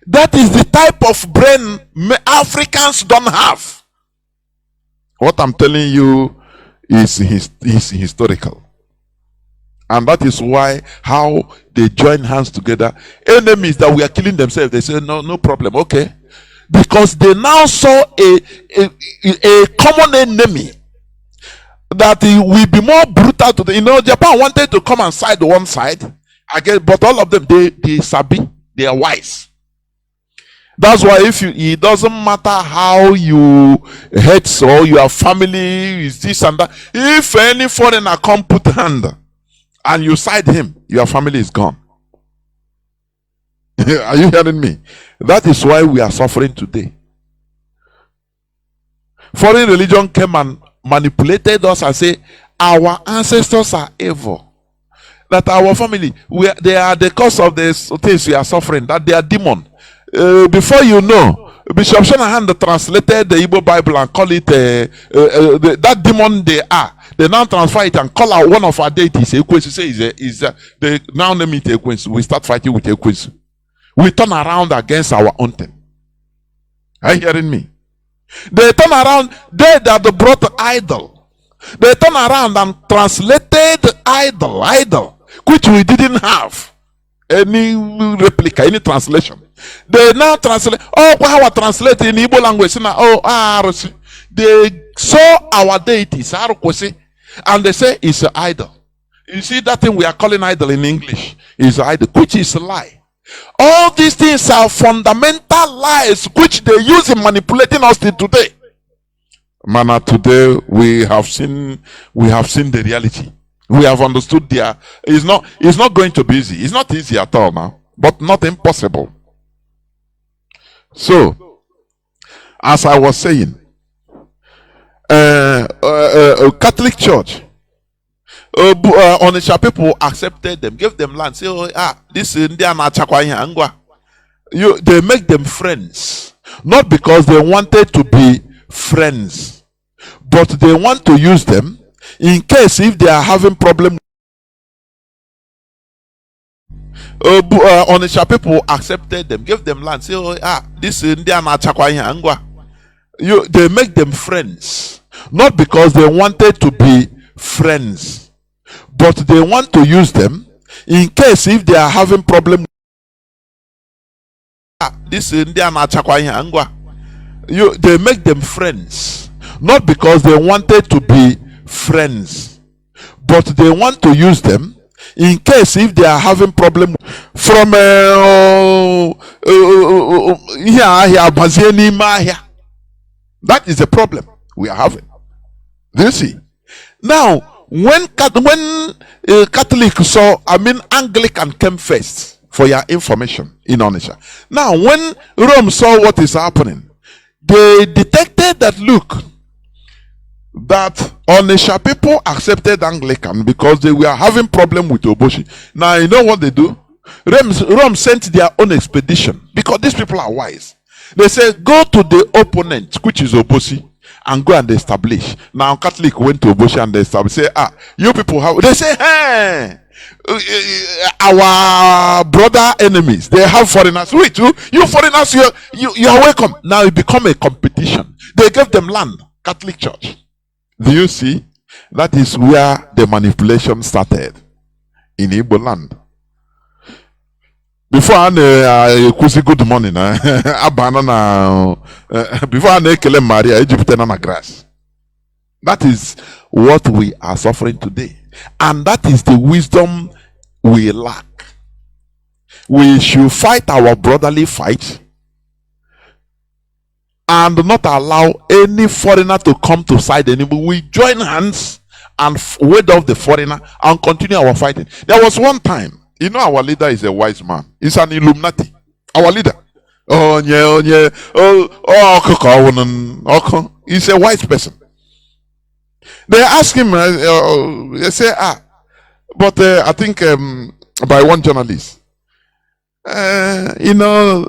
That is the type of brain Africans don't have. What I'm telling you is historical. And that is why how they join hands together. Enemies that were killing themselves, they say, no problem, okay. Because they now saw a common enemy that will be more brutal to them. Japan wanted to come and side one side, but all of them, they sabi, they are wise. That's why it doesn't matter how you hate or your family is this and that. If any foreigner come put hand and you side him, your family is gone. Are you hearing me? That is why we are suffering today. Foreign religion came and manipulated us and say our ancestors are evil. That our family, they are the cause of the things we are suffering. That they are demon. Before you know, Bishop Shanahan translated the Igbo Bible and call it that demon they are. They now transfer it and call out one of our deities. They now name it Ekwensu. We start fighting with Ekwensu. We turn around against our own thing. Are you hearing me? They turn around, they that brought idol. They turn around and translated idol, which we didn't have any replica, any translation. They now translate, how I translate in Igbo language. They saw our deities, and they say it's an idol. You see that thing we are calling idol in English is idol, which is a lie. All these things are fundamental lies which they use in manipulating us till today. Mana, today we have seen the reality. We have understood it's not going to be easy. It's not easy at all now, but not impossible. So, as I was saying, Catholic Church, Onitsha people accepted them, gave them land. Say, this Indian They make them friends, not because they wanted to be friends, but they want to use them in case if they are having problem. Onisha people accepted them, gave them land, say, oh, this Indian Angwa. They make them friends, not because they wanted to be friends, but they want to use them in case if they are having problem. This Indian Angwa. They make them friends, not because they wanted to be friends, but they want to use them in case if they are having problem from that is the problem we are having. Do you see? Now, when Catholic saw, Anglican came first, for your information, in Onisha. Now, when Rome saw what is happening, they detected that, look, that Onisha people accepted Anglican because they were having problem with Oboshi. Now, you know what they do? Rome sent their own expedition because these people are wise. They say, go to the opponent, which is Obosi, and go and establish. Now, Catholic went to Obosi and they established. Say, you people have. They say, hey, our brother enemies, they have foreigners. Wait, you foreigners, you are welcome. Now it become a competition. They gave them land, Catholic Church. Do you see? That is where the manipulation started in Igbo land. Before I kusi good morning, before I kill Maria, Egypt na grass. That is what we are suffering today, and that is the wisdom we lack. We should fight our brotherly fight and not allow any foreigner to come to side anymore. We join hands and ward off the foreigner and continue our fighting. There was one time, you know, our leader is a wise man. He's an Illuminati. Our leader. He's a wise person. They ask him, they say, but I think by one journalist, you know,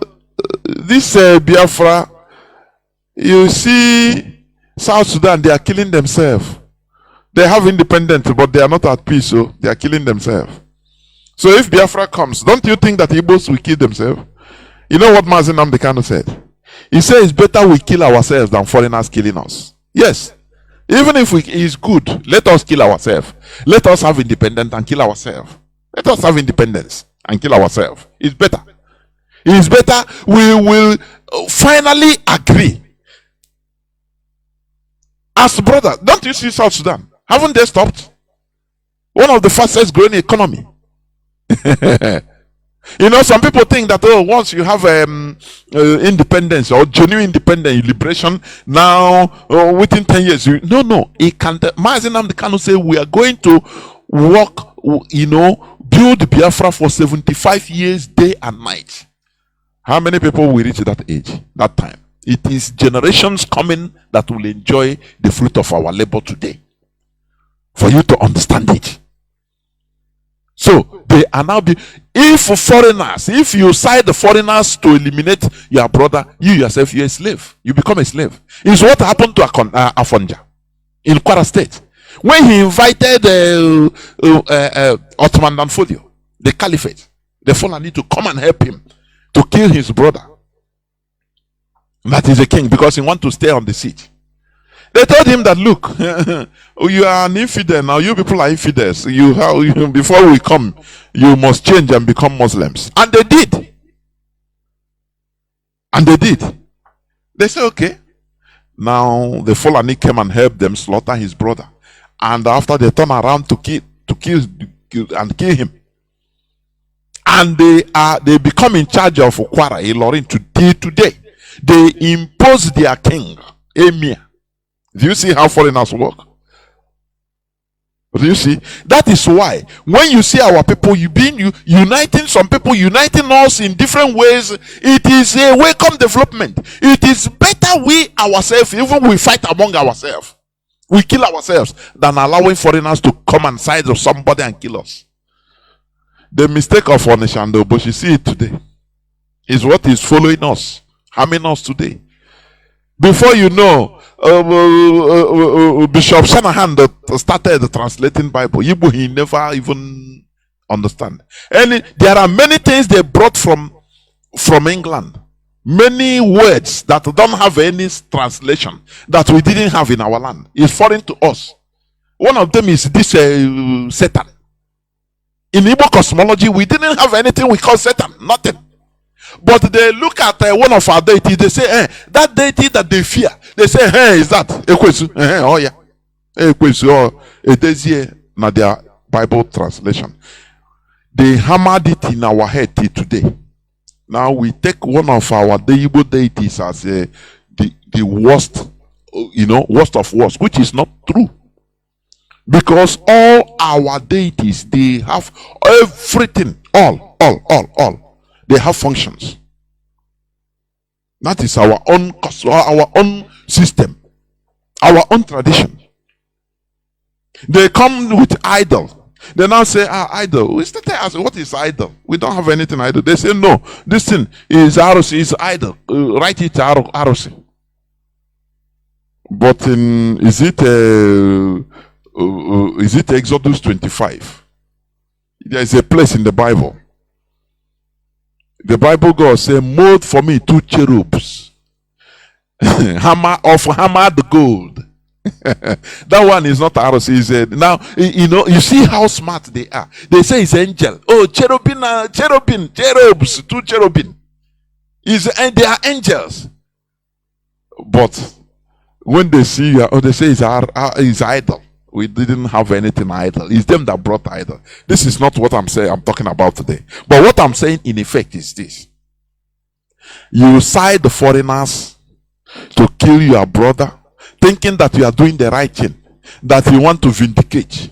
this Biafra, you see South Sudan, they are killing themselves. They have independence, but they are not at peace, so they are killing themselves. So if Biafra comes, don't you think that Igbos will kill themselves? You know what Mazi said? He said it's better we kill ourselves than foreigners killing us. Yes. Even if it's good, let us kill ourselves. Let us have independence and kill ourselves. Let us have independence and kill ourselves. It's better. It's better. We will finally agree. As brothers, don't you see South Sudan? Haven't they stopped? One of the fastest growing economy. You know, some people think that once you have independence or genuine independence, liberation, now within 10 years, no, it can't. Mazi Nnamdi Kanu say we are going to work, build Biafra for 75 years, day and night. How many people will reach that age, that time? It is generations coming that will enjoy the fruit of our labor today. For you to understand it. So they are now if you side the foreigners to eliminate your brother, you yourself, you're a slave. You become a slave. It's what happened to Afonja in Kwara State. When he invited Ottoman Danfodio, the Caliphate, the Fulani, to come and help him to kill his brother. That is a king, because he wants to stay on the seat. They told him that, look, you are an infidel now. You people are infidels. Before we come, you must change and become Muslims. And they did. And they did. They said, okay. Now the Fulani came and helped them slaughter his brother. And after they turn around to kill him. And they become in charge of Kwara, Ilorin today. They impose their king, Emir. Do you see how foreigners work? Do you see? That is why when you see our people, uniting some people, uniting us in different ways, it is a welcome development. It is better we ourselves, even we fight among ourselves, we kill ourselves, than allowing foreigners to come and side of somebody and kill us. The mistake of Onisha and Oboshi, see it today, is what is following us, harming us today. Before you know, Bishop Shanahan that started translating Bible, Igbo, he never even understand. There are many things they brought from England. Many words that don't have any translation that we didn't have in our land. It's foreign to us. One of them is this Satan. In Igbo cosmology, we didn't have anything we call Satan. Nothing. But they look at one of our deities, they say, that deity that they fear, they say, is that Ekwesu? Oh yeah. Ekwesu, it is here. Now their Bible translation. They hammered it in our head till today. Now we take one of our Igbo deities as the worst, worst of worst, which is not true. Because all our deities, they have everything, all. They have functions. That is our own system, our own tradition. They come with idol. They now say, idol. We start to ask, what is idol? We don't have anything idol. They say, no, this thing is Arusi, is idol. Write it Arusi. But is it Exodus 25? There is a place in the Bible. The Bible God say, mold for me 2 cherubs, hammered gold. That one is not ours. Now you see how smart they are. They say it's angel. Oh, cherubs, 2 cherubim. And they are angels. But when they see you, they say it's idol. We didn't have anything idol. It's them that brought idol. This is not what I'm talking about today. But what I'm saying in effect is this. You side the foreigners to kill your brother, thinking that you are doing the right thing, that you want to vindicate.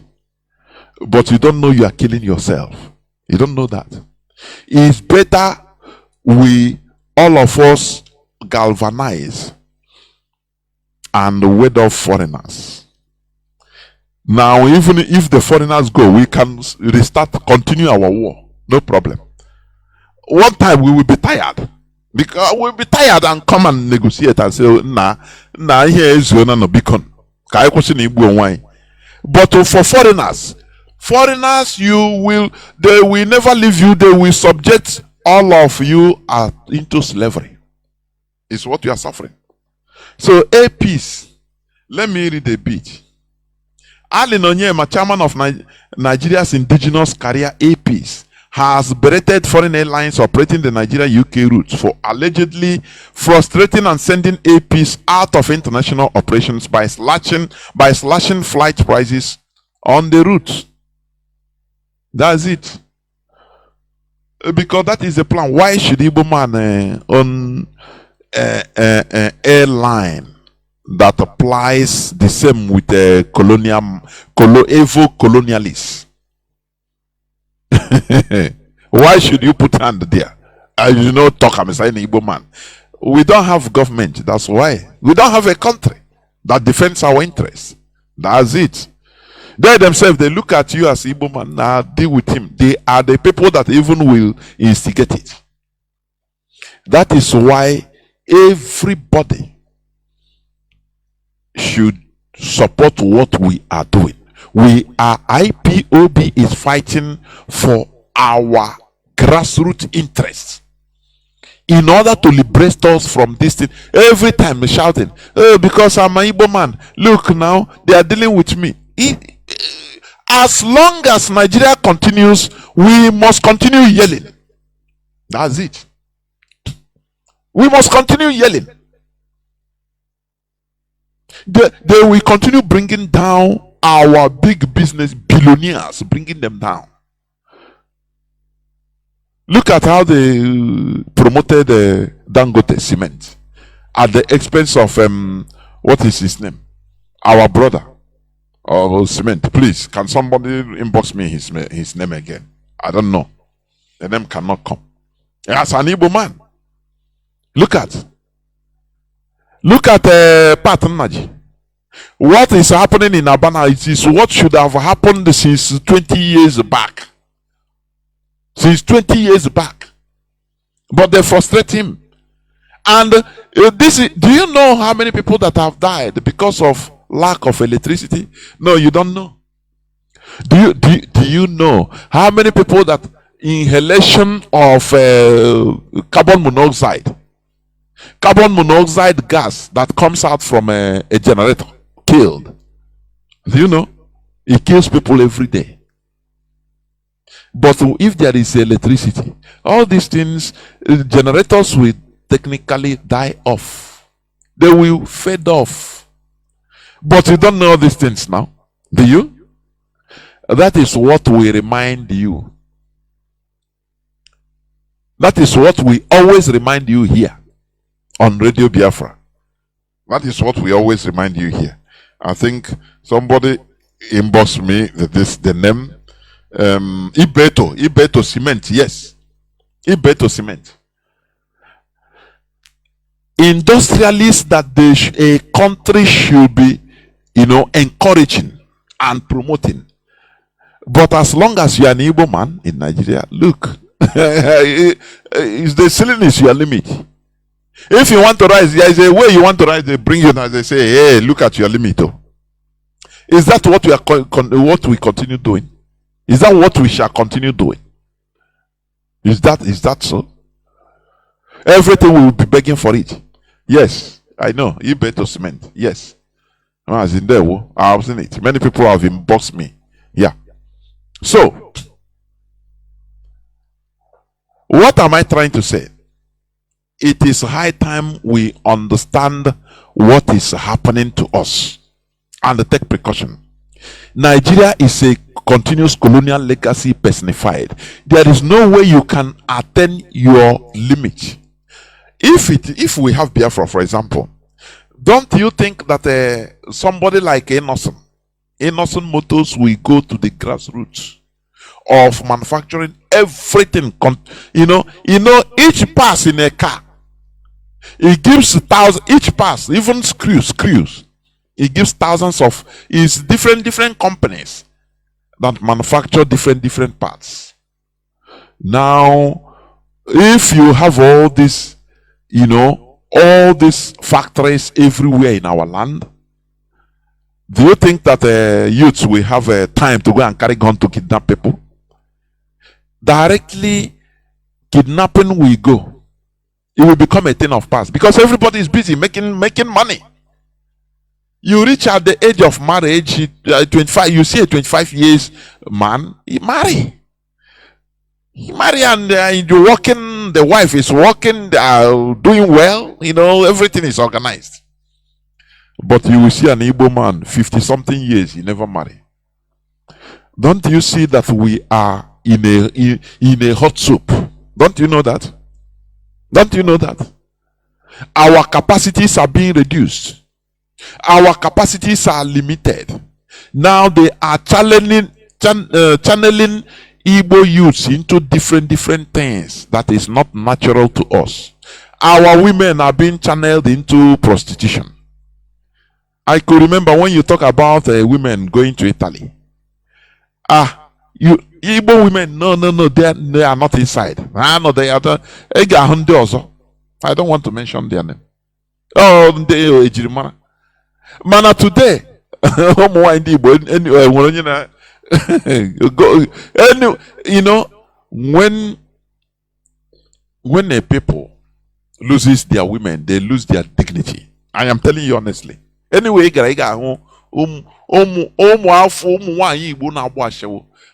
But you don't know you are killing yourself. You don't know that. It's better all of us galvanize and ward off foreigners. Now, even if the foreigners go, we can continue our war. No problem. One time we will be tired. Because we'll be tired and come and negotiate and say, here is no beacon. But for foreigners, they will never leave you. They will subject all of you into slavery. It's what you are suffering. So, a peace. Let me read a bit. Ali Nonyema, chairman of Nigeria's indigenous carrier APs, has berated foreign airlines operating the Nigeria-UK routes for allegedly frustrating and sending APs out of international operations by slashing flight prices on the routes. That's it. Because that is the plan. Why should Igbo man own airline that applies the same with the colonialists? Why should you put hand there? Talk, I'm saying Igbo man. We don't have government. That's why. We don't have a country that defends our interests. That's it. They themselves, they look at you as Igbo man. Now deal with him. They are the people that even will instigate it. That is why everybody should support what we are doing. IPOB is fighting for our grassroots interests in order to liberate us from this thing. Every time shouting, because I'm an Igbo man, look now, they are dealing with me. As long as Nigeria continues, we must continue yelling. That's it. We must continue yelling. They will continue bringing down our big business billionaires, bringing them down. Look at how they promoted Dangote cement at the expense of what is his name? Our brother of cement. Please, can somebody inbox me his name again? I don't know. The name cannot come. As an Igbo man, look at Pat Mazi. What is happening in Abana is what should have happened since 20 years back. Since 20 years back. But they frustrate him. And do you know how many people that have died because of lack of electricity? No, you don't know. Do you know how many people that inhalation of carbon monoxide gas that comes out from a generator killed? Do you know? It kills people every day. But if there is electricity, all these things, generators will technically die off. They will fade off. But you don't know these things now, do you? That is what we remind you. That is what we always remind you here on Radio Biafra. That is what we always remind you here. I think somebody inboxed me the name Ibeto Cement. Yes, Ibeto Cement. Industrialists that a country should be, encouraging and promoting. But as long as you are an Igbo man in Nigeria, look, the ceiling is your limit. If you want to rise, there is a way you want to rise. They bring you down. They say, "Hey, look at your limit." Oh. Is that what we continue doing? Is that what we shall continue doing? Is that so? Everything we will be begging for it. Yes, I know. Ibeto Cement. Yes, I was in there. I was in it. Many people have inboxed me. Yeah. So, what am I trying to say? It is high time we understand what is happening to us and take precaution. Nigeria is a continuous colonial legacy personified. There is no way you can attain your limit. If we have Biafra, for example, don't you think that somebody like Innocent Motors will go to the grassroots of manufacturing everything? Each pass in a car, it gives thousands. Each pass, even screws, it gives thousands of. It's different companies that manufacture different parts. Now, if you have all this, all these factories everywhere in our land, do you think that youths will have time to go and carry gun to kidnap people? Directly, kidnapping will go. It will become a thing of past because everybody is busy making money. You reach at the age of marriage, 25. You see a 25 years man, he marry and you're working. The wife is working, doing well. Everything is organized. But you will see an Igbo man, 50-something years, he never marry. Don't you see that we are in a hot soup? Don't you know that? Don't you know that? Our capacities are being reduced. Our capacities are limited. Now they are channeling Igbo youths into different things that is not natural to us. Our women are being channeled into prostitution. I could remember when you talk about women going to Italy. Igbo women, no, they are not inside. No, they are. I don't want to mention their name. Oh, they Mana today, when a people loses their women, they lose their dignity. I am telling you honestly. Anyway,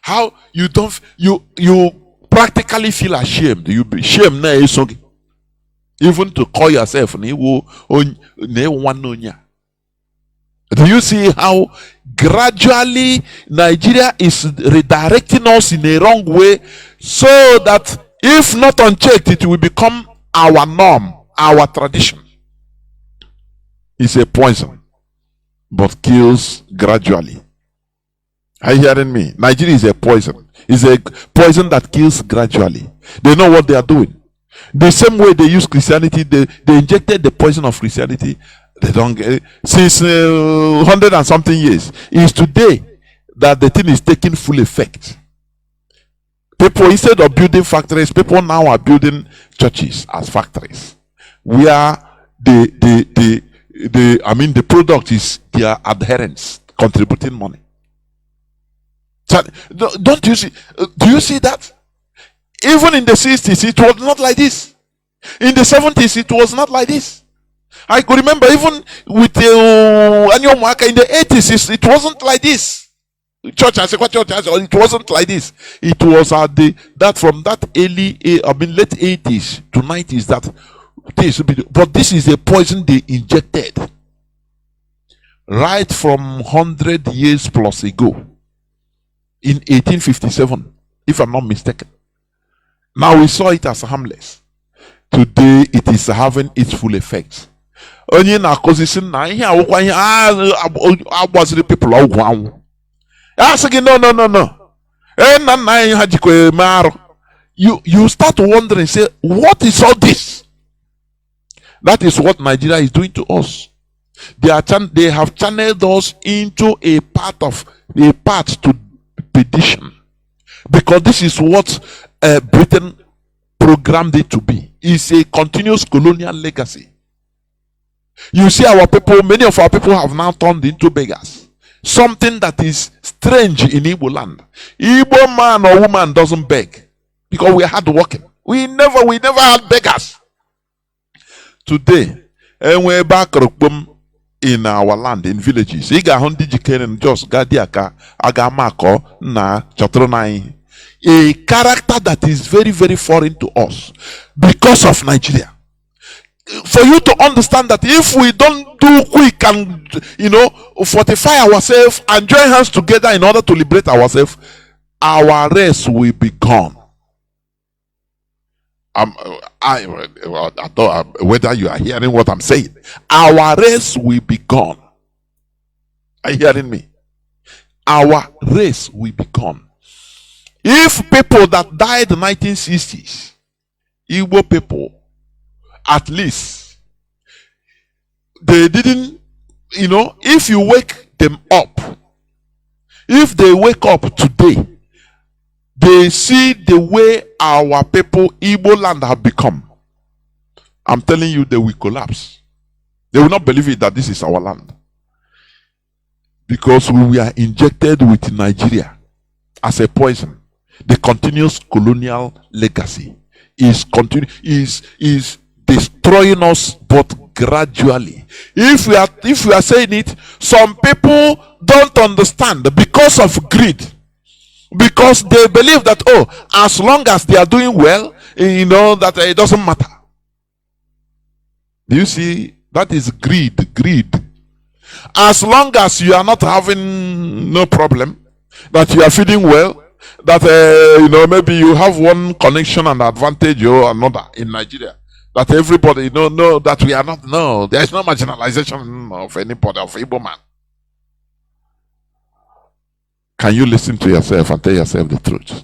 how you practically feel ashamed. You be ashamed even to call yourself. Do you see how gradually Nigeria is redirecting us in a wrong way, so that if not unchecked, it will become our norm, our tradition? It's a poison, but kills gradually. Are you hearing me? Nigeria is a poison. It's a poison that kills gradually. They know what they are doing. The same way they use Christianity, they injected the poison of Christianity. They don't get it. Since 100 and something years. It's today that the thing is taking full effect. People, instead of building factories, people now are building churches as factories. where the product is their adherents contributing money. So, don't you see? Do you see that? Even in the 60s, it was not like this. In the 70s, it was not like this. I could remember even with annual marker in the 80s, it wasn't like this. Church, I say what church? It wasn't like this. It was that from that late 80s to 90s that this. But this is a poison they injected right from 100 years plus ago in 1857, if I'm not mistaken. Now we saw it as harmless. Today it is having its full effect. Onye na acquisition na ihe awukwa ihe agbaziri people ogwu anwu. Asking no. You start wondering, say, what is all this? That is what Nigeria is doing to us. They have channeled us into a path to perdition, because this is what Britain programmed it to be. It's a continuous colonial legacy. You see, our people, many of our people have now turned into beggars. Something that is strange in Igbo land. Igbo man or woman doesn't beg because we are hard working. We never had beggars. Today, and we're back in our land, in villages. Just a character that is very, very foreign to us because of Nigeria. For you to understand that if we don't do quick and fortify ourselves and join hands together in order to liberate ourselves, our race will be gone. Whether you are hearing what I'm saying, our race will be gone. Are you hearing me? Our race will be gone. If people that died in the 1960s, Igbo people, at least they didn't, if you wake them up, if they wake up today, they see the way our people, Igbo land, have become. I'm telling you, they will collapse. They will not believe it that this is our land. Because we were injected with Nigeria as a poison. The continuous colonial legacy is destroying us, but gradually. If we are saying it, some people don't understand because of greed. Because they believe that, as long as they are doing well, that it doesn't matter. Do you see? That is greed. As long as you are not having no problem, that you are feeding well, that maybe you have one connection and advantage or another in Nigeria, that everybody know that we are not. No, there is no marginalization of anybody, of Igbo man. Can you listen to yourself and tell yourself the truth?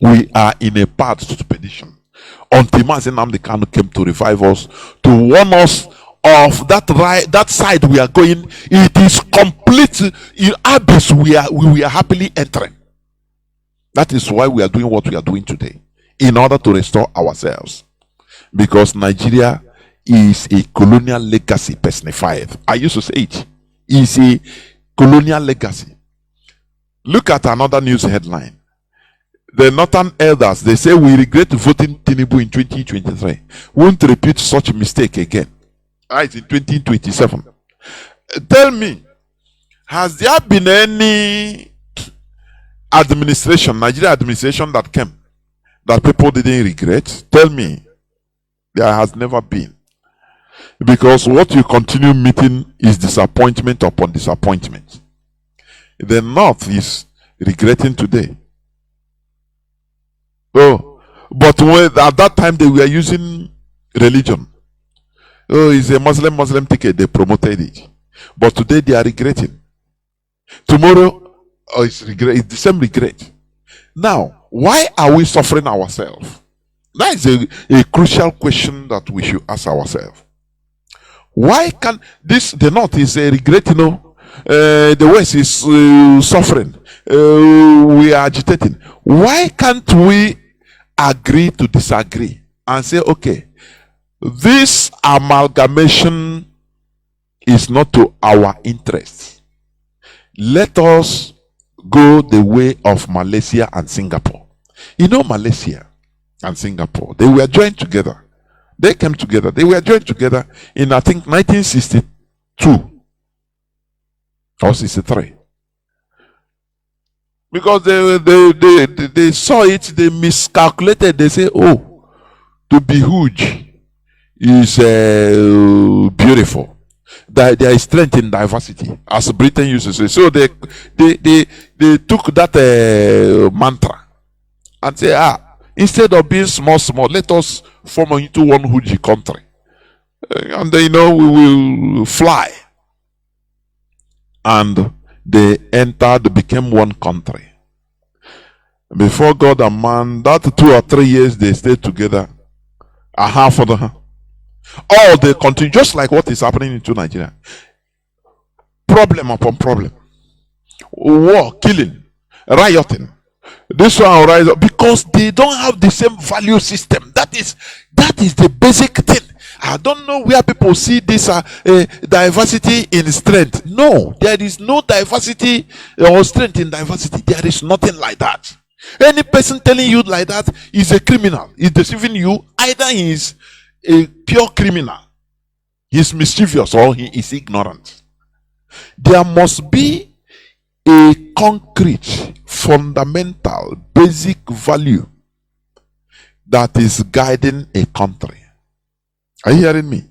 We are in a path to perdition. Until Mazi Nnamdi Kanu came to revive us, to warn us of that side we are going. It is complete in abyss we are happily entering. That is why we are doing what we are doing today, in order to restore ourselves. Because Nigeria is a colonial legacy personified. I used to say it. It's a colonial legacy. Look at another news headline. The Northern elders, they say, we regret voting Tinubu in 2023. Won't repeat such mistake again. Right, in 2027. Tell me, has there been any administration, Nigeria administration that came, that people didn't regret? Tell me. There has never been. Because what you continue meeting is disappointment upon disappointment. The North is regretting today. But at that time they were using religion. It's a Muslim ticket, they promoted it. But today they are regretting. Tomorrow, it's the same regret. Now, why are we suffering ourselves? That is a crucial question that we should ask ourselves. Why can the North is regretting, the West is suffering, we are agitating. Why can't we agree to disagree and say, okay, This amalgamation is not to our interest. Let us go the way of Malaysia and Singapore. You know, Malaysia and Singapore, they were joined together. They came together. They were joined together in, I think, 1962 or 63. Because they saw it, they miscalculated. They say, oh, to be huge is beautiful. There is strength in diversity, as Britain used to say. So they took that mantra and say, instead of being small, let us form into one huge country. And then, we will fly. And they became one country. Before God and man, that 2 or 3 years they stayed together, a half of them. All they continue, just like what is happening into Nigeria. Problem upon problem. War, killing, rioting. This one rise up because they don't have the same value system. That is the basic thing. I don't know where people see this diversity in strength. No, there is no diversity or strength in diversity. There is nothing like that. Any person telling you like that is a criminal. He's deceiving you. Either he is a pure criminal, he is mischievous, or he is ignorant. There must be a concrete, fundamental, basic value that is guiding a country. Are you hearing me?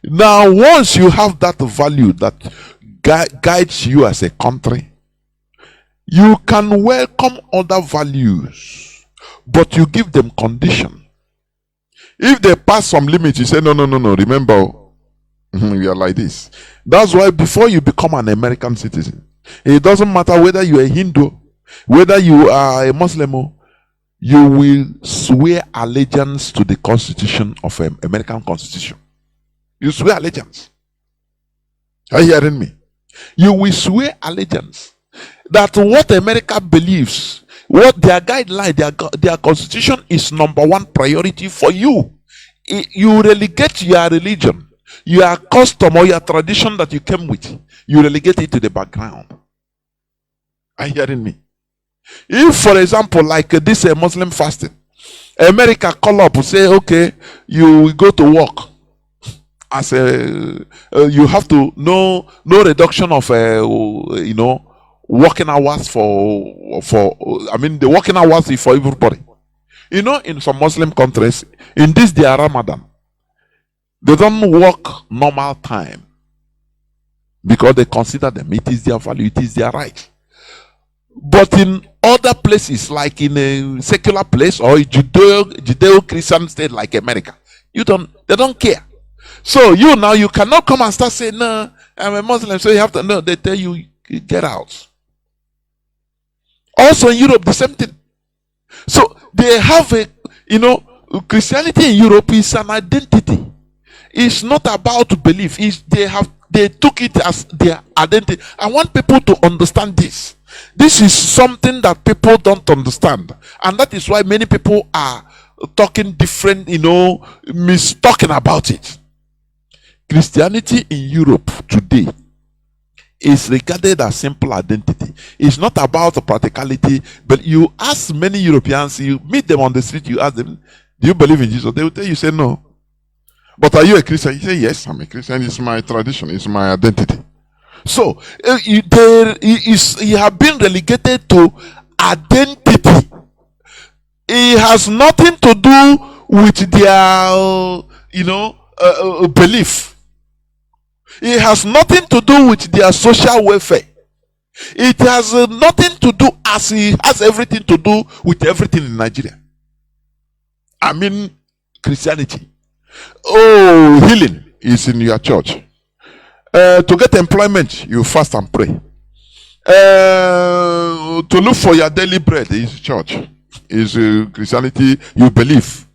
Now, once you have that value that guides you as a country, you can welcome other values, but you give them condition. If they pass some limits, you say, no, remember, we are like this. That's why before you become an American citizen, it doesn't matter whether you are a Hindu, whether you are a Muslim, you will swear allegiance to the Constitution of American Constitution. You swear allegiance. Are you hearing me? You will swear allegiance that what America believes, what their guideline, their constitution is number one priority for you. You relegate your religion, your custom or your tradition that you came with, you relegate it to the background. Are you hearing me? If, for example, like this Muslim fasting, America call up and say, okay, you go to work as you have to no reduction of working hours the working hours is for everybody. In some Muslim countries, in this their Ramadan, they don't work normal time because they consider them, it is their value, it is their right. But in other places, like in a secular place or a Judeo-Christian state like America, they don't care. So you cannot come and start saying, no, I'm a Muslim, so you have to, no, they tell you, get out. Also in Europe, the same thing. So they have Christianity in Europe is an identity. It's not about belief. They took it as their identity. I want people to understand this. This is something that people don't understand. And that is why many people are talking different, talking about it. Christianity in Europe today is regarded as simple identity. It's not about the practicality, but you ask many Europeans, you meet them on the street, you ask them, do you believe in Jesus? They will tell you, say no. But are you a Christian? You say, yes, I'm a Christian. It's my tradition. It's my identity. So, you have been relegated to identity. It has nothing to do with their, belief. It has nothing to do with their social welfare. It has nothing to do, as it has everything to do with everything in Nigeria. I mean, Christianity. Oh, healing is in your church. To get employment, you fast and pray. To look for your daily bread is church. Is Christianity, you believe.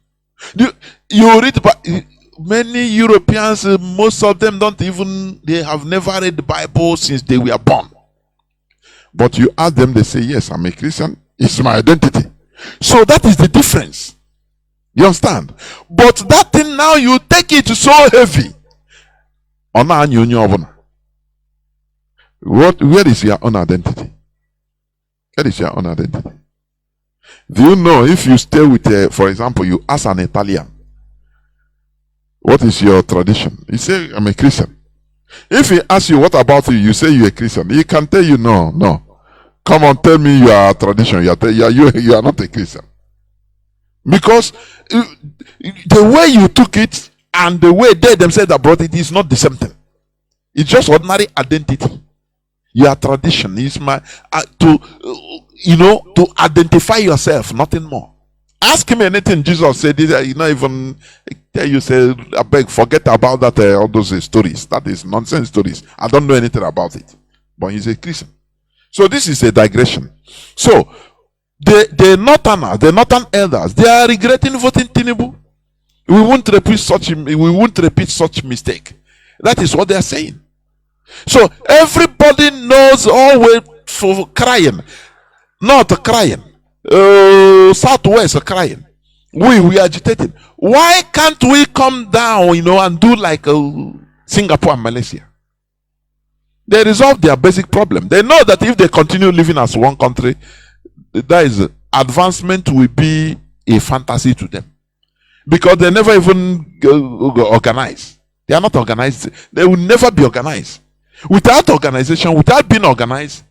You read, many Europeans, most of them they have never read the Bible since they were born. But you ask them, they say, yes, I'm a Christian. It's my identity. So that is the difference. You understand? But that thing now, you take it so heavy. Where is your own identity? Where is your own identity? Do you know if you stay with, for example, you ask an Italian, what is your tradition? You say, I'm a Christian. If he asks you, what about you? You say you're a Christian. He can tell you, no. Come on, tell me your tradition. You are not a Christian. Because the way you took it and the way they themselves that brought it is not the same thing. It's just ordinary identity. Your tradition is to identify yourself, nothing more. Ask him anything Jesus said. You not even tell you, say, I beg, forget about that. All those stories. That is nonsense stories. I don't know anything about it. But he's a Christian. So this is a digression. So the northern elders, they are regretting voting Tinubu. We won't repeat such mistake. That is what they are saying. So everybody knows always for crying, not crying. Southwest crying. We agitated. Why can't we come down, and do like Singapore and Malaysia? They resolve their basic problem. They know that if they continue living as one country, that is, advancement will be a fantasy to them. Because they never even organize. They are not organized. They will never be organized. Without organization, without being organized,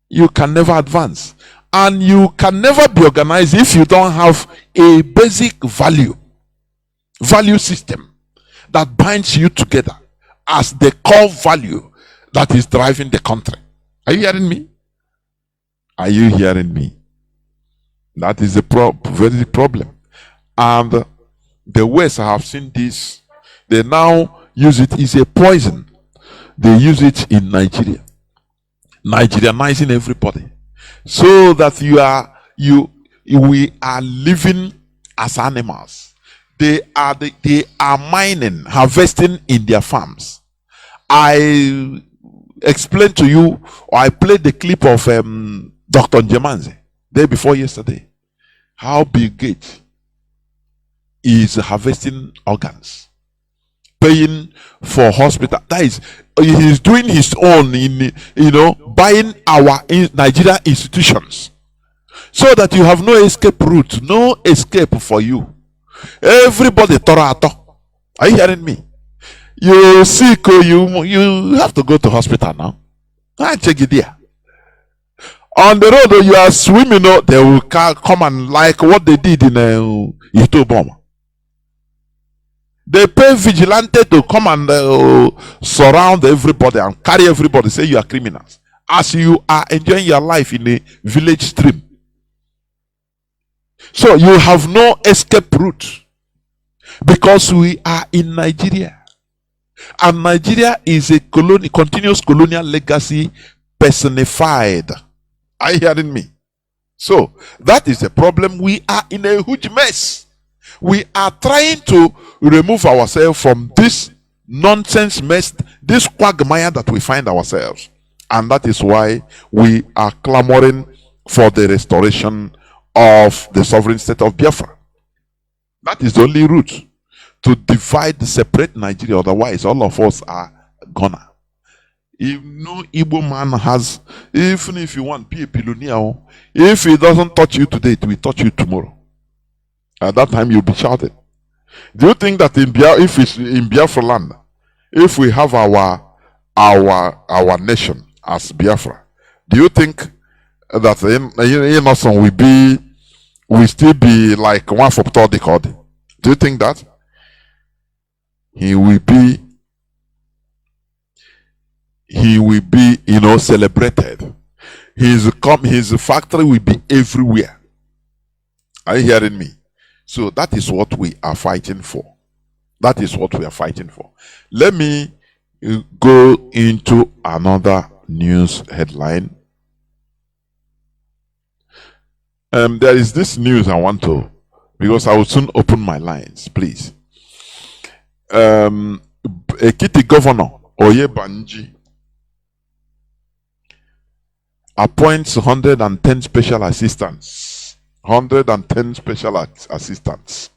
you can never advance. And you can never be organized if you don't have a basic value system that binds you together as the core value that is driving the country. Are you hearing me? Are you hearing me? That is the very problem. And the West have seen this. They now use it as a poison. They use it in Nigeria. Nigerianizing everybody. So that we are living as animals. They are mining, harvesting in their farms. I explained to you, or I played the clip of Dr. Mazi day before yesterday. How Bill Gates is harvesting organs, paying for hospital. That is, he's doing his own in buying our Nigeria institutions, so that you have no escape route, no escape for you. Everybody torato. Are you hearing me? You sick, you have to go to hospital now. I check it there. On the road, you are swimming, they will come and like what they did in Itoboma. They pay vigilante to come and surround everybody and carry everybody, say you are criminals, as you are enjoying your life in a village stream. So you have no escape route, because we are in Nigeria. And Nigeria is a continuous colonial legacy personified. Are you hearing me? So that is the problem. We are in a huge mess. We are trying to remove ourselves from this nonsense mess, this quagmire that we find ourselves. And that is why we are clamoring for the restoration of the sovereign state of Biafra. That is the only route to divide, separate Nigeria. Otherwise, all of us are gone. If no Igbo man has, even if you want, be a billionaire, if he doesn't touch you today, it will touch you tomorrow. At that time, you'll be shouted. Do you think that if it's in Biafra land, if we have our nation as Biafra, do you think that will still be like one for the code? Do you think that he will be celebrated? His factory will be everywhere. Are you hearing me? So that is what we are fighting for. That is what we are fighting for. Let me go into another news headline. There is this news I want to, because I will soon open my lines, please. Ekiti Governor Oyebanji appoints 110 special assistants 110 special assistants.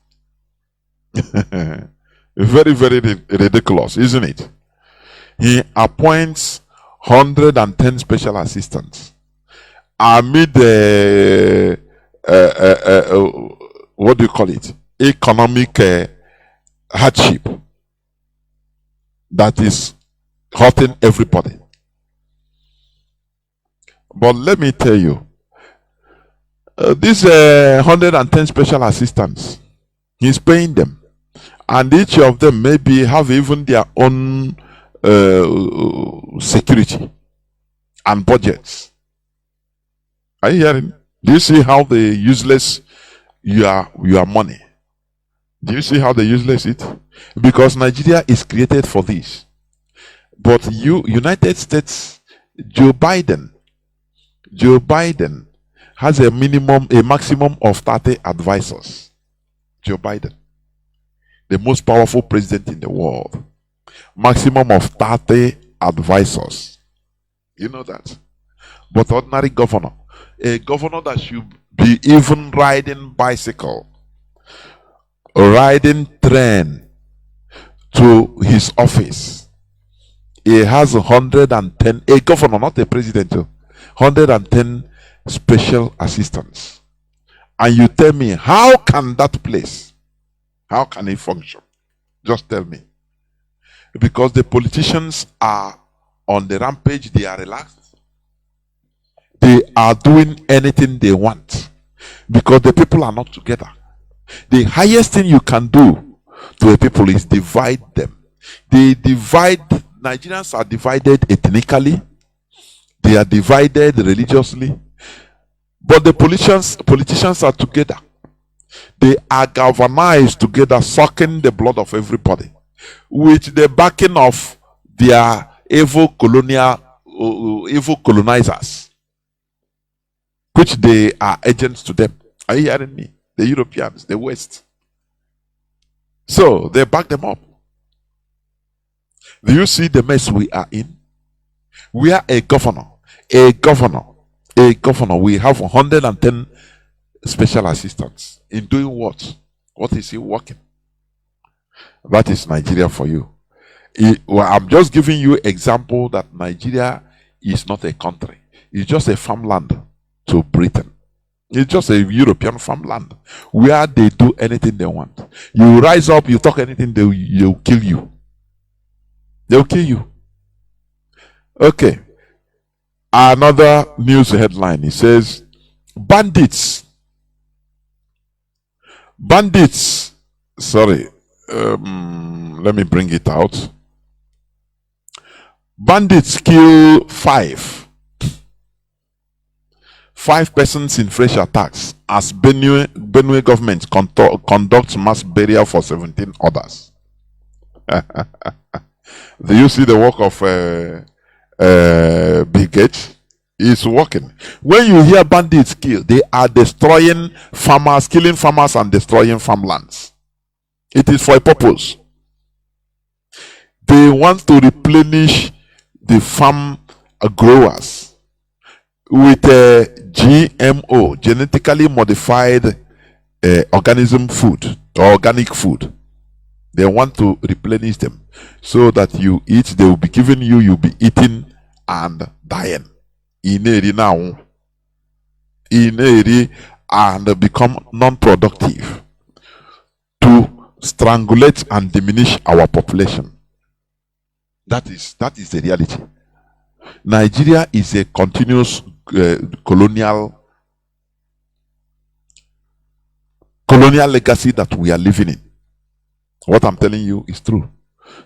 Very, very ridiculous, isn't it? He appoints 110 special assistants amid what do you call it? Economic hardship that is hurting everybody. But let me tell you, these 110 special assistants, he's paying them, and each of them maybe have even their own security and budgets. Are you hearing? Do you see how they useless your money? Do you see how they useless it? Because Nigeria is created for this. But United States, Joe Biden has a maximum of 30 advisors. Joe Biden, the most powerful president in the world, maximum of 30 advisors. You know that. But ordinary governor, a governor that should be even riding bicycle, riding train to his office, he has 110, a governor, not a president, 110 special assistants. And you tell me, how can that place, how can it function? Just tell me. Because the politicians are on the rampage, they are relaxed. They are doing anything they want because the people are not together. The highest thing you can do to a people is divide them. Nigerians are divided ethnically, they are divided religiously, but the politicians are together. They are galvanized together, sucking the blood of everybody with the backing of their evil colonizers, which they are agents to them. Are you hearing me? The Europeans, the West. So they back them up. Do you see the mess we are in? We are a governor. We have 110 special assistants. In doing what? What is he working? That is Nigeria for you. I'm just giving you example that Nigeria is not a country. It's just a farmland to Britain. It's just a European farmland where they do anything they want. You rise up, you talk anything, they'll kill you. They'll kill you. Okay. Another news headline. It says, bandits. Sorry. Let me bring it out. Bandits kill 5 persons in fresh attacks as Benue government conducts mass burial for 17 others. Do you see the work of Bill Gates? It's working. When you hear bandits kill, they are destroying farmers, killing farmers and destroying farmlands. It is for a purpose. They want to replenish the farm growers with GMO, genetically modified organism food or organic food. They want to replenish them so that you eat, they will be giving you, you'll be eating and dying. And become non-productive to strangulate and diminish our population. That is the reality. Nigeria is a continuous colonial legacy that we are living in. What I'm telling you is true.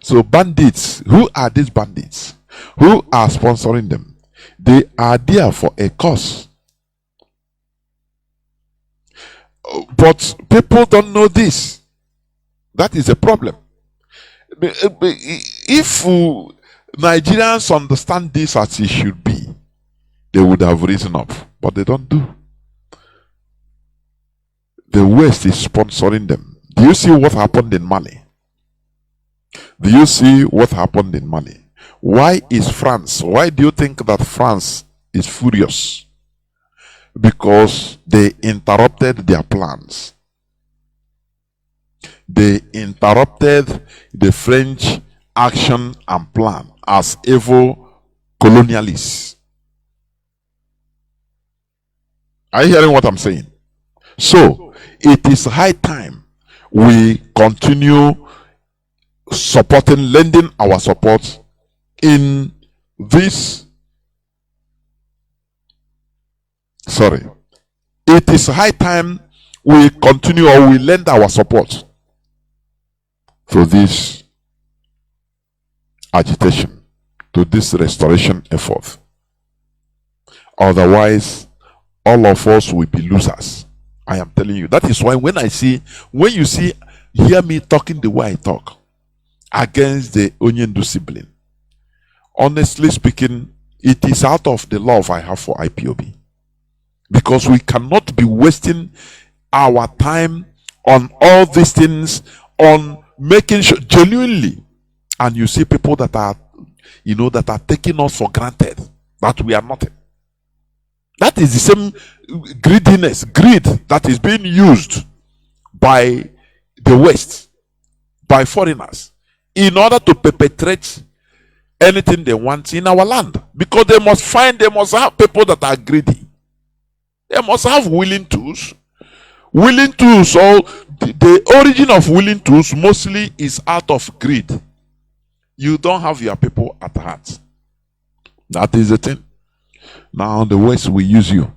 So bandits, who are these bandits? Who are sponsoring them? They are there for a cause. But people don't know this. That is a problem. If Nigerians understand this as it should be, they would have risen up. But they don't do. The West is sponsoring them. Do you see what happened in Mali? Do you see what happened in Mali? Why is France? Why do you think that France is furious? because they interrupted their plans. They interrupted the French action and plan as evil colonialists. Are you hearing what I'm saying? So, it is high time we continue supporting, lending our support in this. It is high time we continue or we lend our support to this agitation, to this restoration effort. Otherwise, all of us will be losers. I am telling you. That is why when you hear me talking the way I talk against the Onyendu sibling, honestly speaking, it is out of the love I have for IPOB. Because we cannot be wasting our time on all these things, on making sure genuinely. And you see people that are taking us for granted, that we are nothing. That is the same greed that is being used by the West, by foreigners, in order to perpetrate anything they want in our land. Because they must have people that are greedy. They must have willing tools. Willing tools, so the origin of willing tools mostly is out of greed. You don't have your people at heart. That is the thing. Now the West will use you,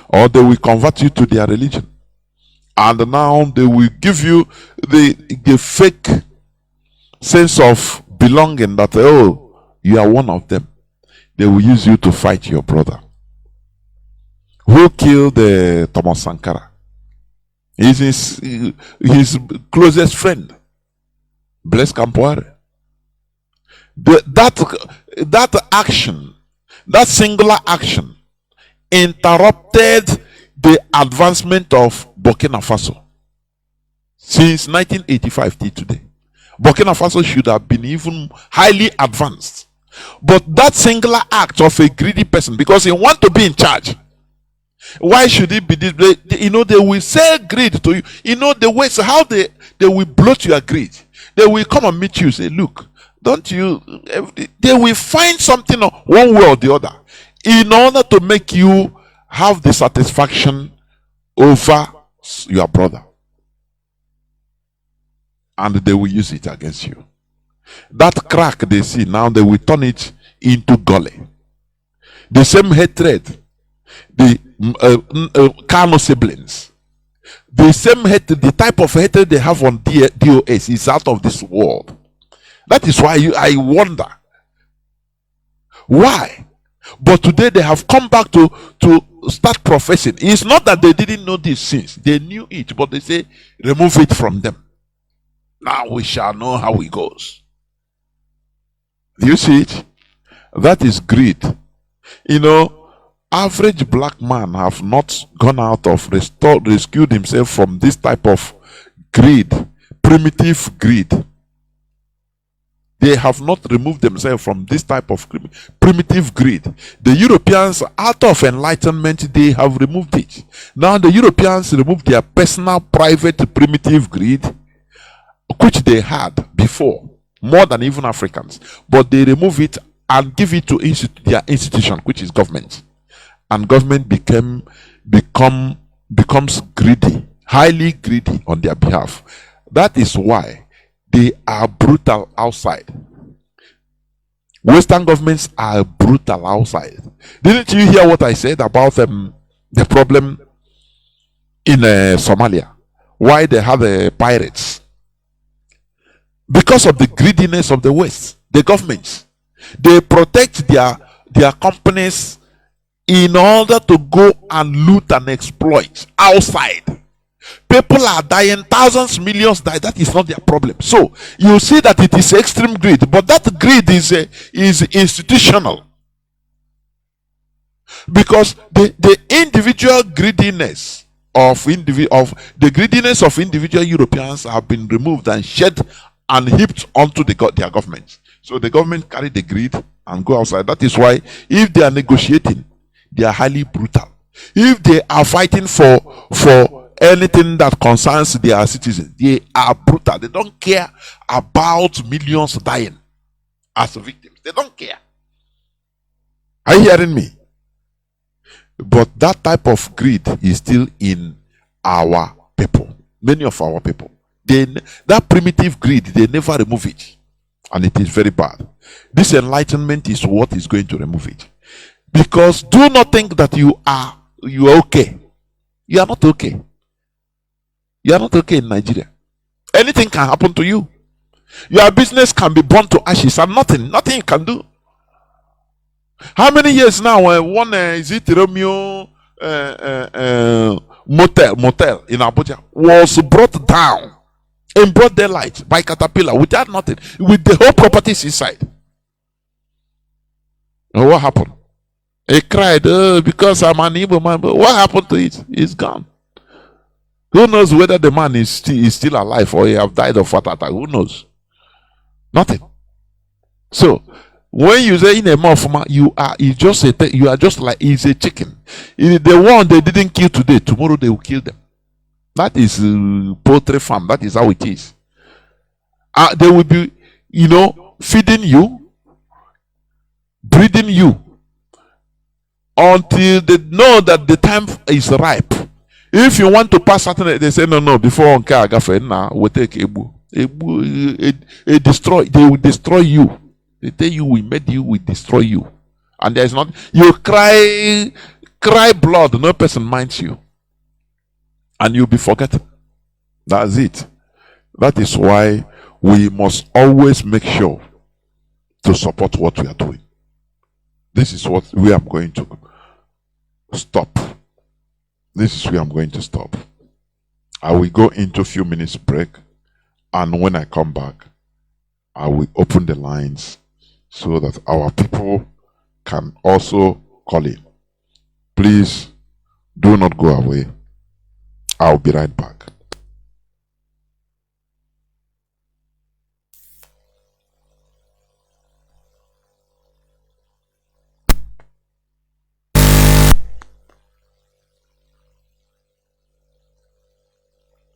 or they will convert you to their religion, and now they will give you the fake sense of belonging that, oh, you are one of them. They will use you to fight your brother. Who killed Thomas Sankara? He's his closest friend, Blaise Compaoré. That action, that singular action, interrupted the advancement of Burkina Faso since 1985 till today. Burkina Faso should have been even highly advanced, but that singular act of a greedy person, because he wants to be in charge. Why should it be this way? They will sell greed to you. The way, so how they will bloat your greed. They will come and meet you, say, look, don't you, they will find something one way or the other in order to make you have the satisfaction over your brother. And they will use it against you. That crack they see now, they will turn it into gully. The same hatred, the Kano siblings, the same hatred, the type of hatred they have on DOS is out of this world. That is why I wonder why. But today they have come back to start professing. It's not that they didn't know these things. They knew it, but they say, remove it from them. Now we shall know how it goes. Do you see it? That is greed. Average black man have not gone out of rescued himself from this type of greed, primitive greed. They have not removed themselves from this type of primitive greed. The Europeans, out of enlightenment, they have removed it. Now the Europeans removed their personal, private, primitive greed, which they had before, more than even Africans. But they remove it and give it to their institution, which is government. And government becomes greedy, highly greedy on their behalf. That is why they are brutal outside. Western governments are brutal outside. Didn't you hear what I said about the problem in Somalia? Why they have pirates? Because of the greediness of the West, the governments. They protect their companies in order to go and loot and exploit outside. People are dying, thousands, millions die. That is not their problem. So you see that it is extreme greed, but that greed is institutional. Because the individual greediness of the greediness of individual Europeans have been removed and shed and heaped onto their government. So the government carry the greed and go outside. That is why if they are negotiating, they are highly brutal. If they are fighting for anything that concerns their citizens, they are brutal. They don't care about millions dying as victims. They don't care. Are you hearing me? But that type of greed is still in our people. Many of our people. That primitive greed, they never remove it. And it is very bad. This enlightenment is what is going to remove it. Because do not think that you are okay. You are not okay. You are not okay in Nigeria. Anything can happen to you. Your business can be burned to ashes and nothing you can do. How many years now one is it Romeo motel in Abuja was brought down in broad daylight by caterpillar without nothing, with the whole properties inside. And what happened? He cried, because I'm an evil man. But what happened to it? It's gone. Who knows whether the man is still alive or he have died of heart attack? Who knows? Nothing. So when you say in a mouth, you are just like he's a chicken. The one they didn't kill today, tomorrow they will kill them. That is poultry farm. That is how it is. They will be, feeding you, breeding you, until they know that the time is ripe. If you want to pass certain, they say no. Before on now we take destroy. They will destroy you. They tell you we made you, we destroy you, and there is not. You cry blood. No person minds you. And you'll be forgotten. That's it. That is why we must always make sure to support what we are doing. This is what we are going to stop. This is where I'm going to stop. I will go into a few minutes break, and when I come back, I will open the lines so that our people can also call in. Please do not go away. I'll be right back.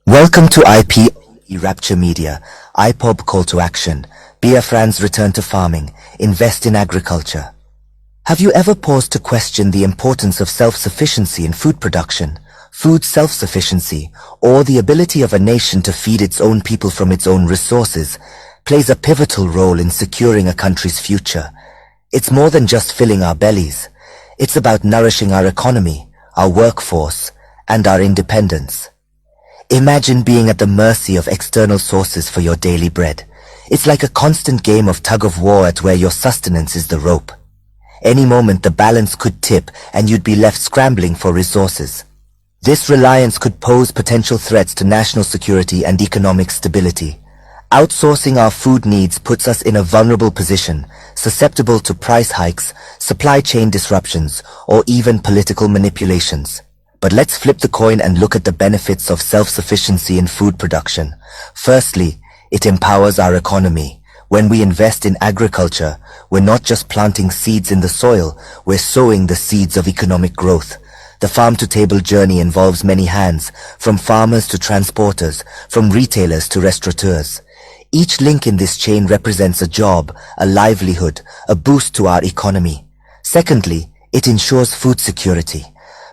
Welcome to IP Rapture Media, IPOB Call to Action, Biafran's Return to Farming, Invest in Agriculture. Have you ever paused to question the importance of self-sufficiency in food production? Food self-sufficiency, or the ability of a nation to feed its own people from its own resources, plays a pivotal role in securing a country's future. It's more than just filling our bellies. It's about nourishing our economy, our workforce, and our independence. Imagine being at the mercy of external sources for your daily bread. It's like a constant game of tug-of-war at where your sustenance is the rope. Any moment the balance could tip and you'd be left scrambling for resources. This reliance could pose potential threats to national security and economic stability. Outsourcing our food needs puts us in a vulnerable position, susceptible to price hikes, supply chain disruptions, or even political manipulations. But let's flip the coin and look at the benefits of self-sufficiency in food production. Firstly, it empowers our economy. When we invest in agriculture, we're not just planting seeds in the soil, we're sowing the seeds of economic growth. The farm-to-table journey involves many hands, from farmers to transporters, from retailers to restaurateurs. Each link in this chain represents a job, a livelihood, a boost to our economy. Secondly, it ensures food security.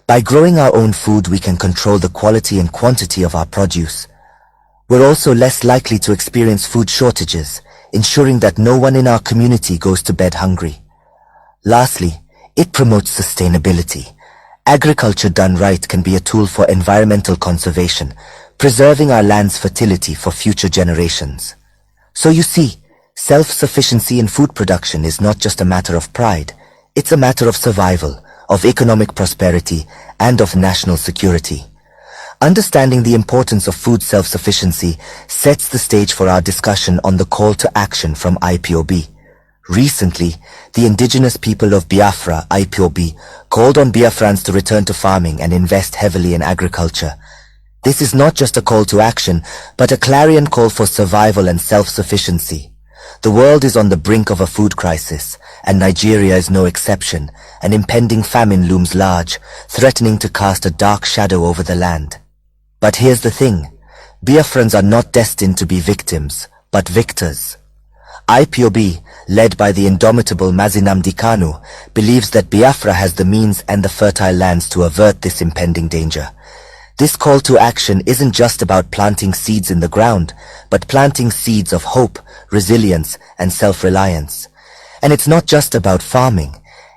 By growing our own food, we can control the quality and quantity of our produce. We're also less likely to experience food shortages, ensuring that no one in our community goes to bed hungry. Lastly, it promotes sustainability. Agriculture done right can be a tool for environmental conservation, preserving our land's fertility for future generations. So you see, self-sufficiency in food production is not just a matter of pride, it's a matter of survival, of economic prosperity, and of national security. Understanding the importance of food self-sufficiency sets the stage for our discussion on the call to action from IPOB. Recently, the indigenous people of Biafra, IPOB, called on Biafrans to return to farming and invest heavily in agriculture. This is not just a call to action, but a clarion call for survival and self-sufficiency. The world is on the brink of a food crisis, and Nigeria is no exception. An impending famine looms large, threatening to cast a dark shadow over the land. But here's the thing. Biafrans are not destined to be victims, but victors. IPOB, led by the indomitable Mazi Kanu, believes that Biafra has the means and the fertile lands to avert this impending danger. This call to action isn't just about planting seeds in the ground, but planting seeds of hope, resilience, and self-reliance. And it's not just about farming.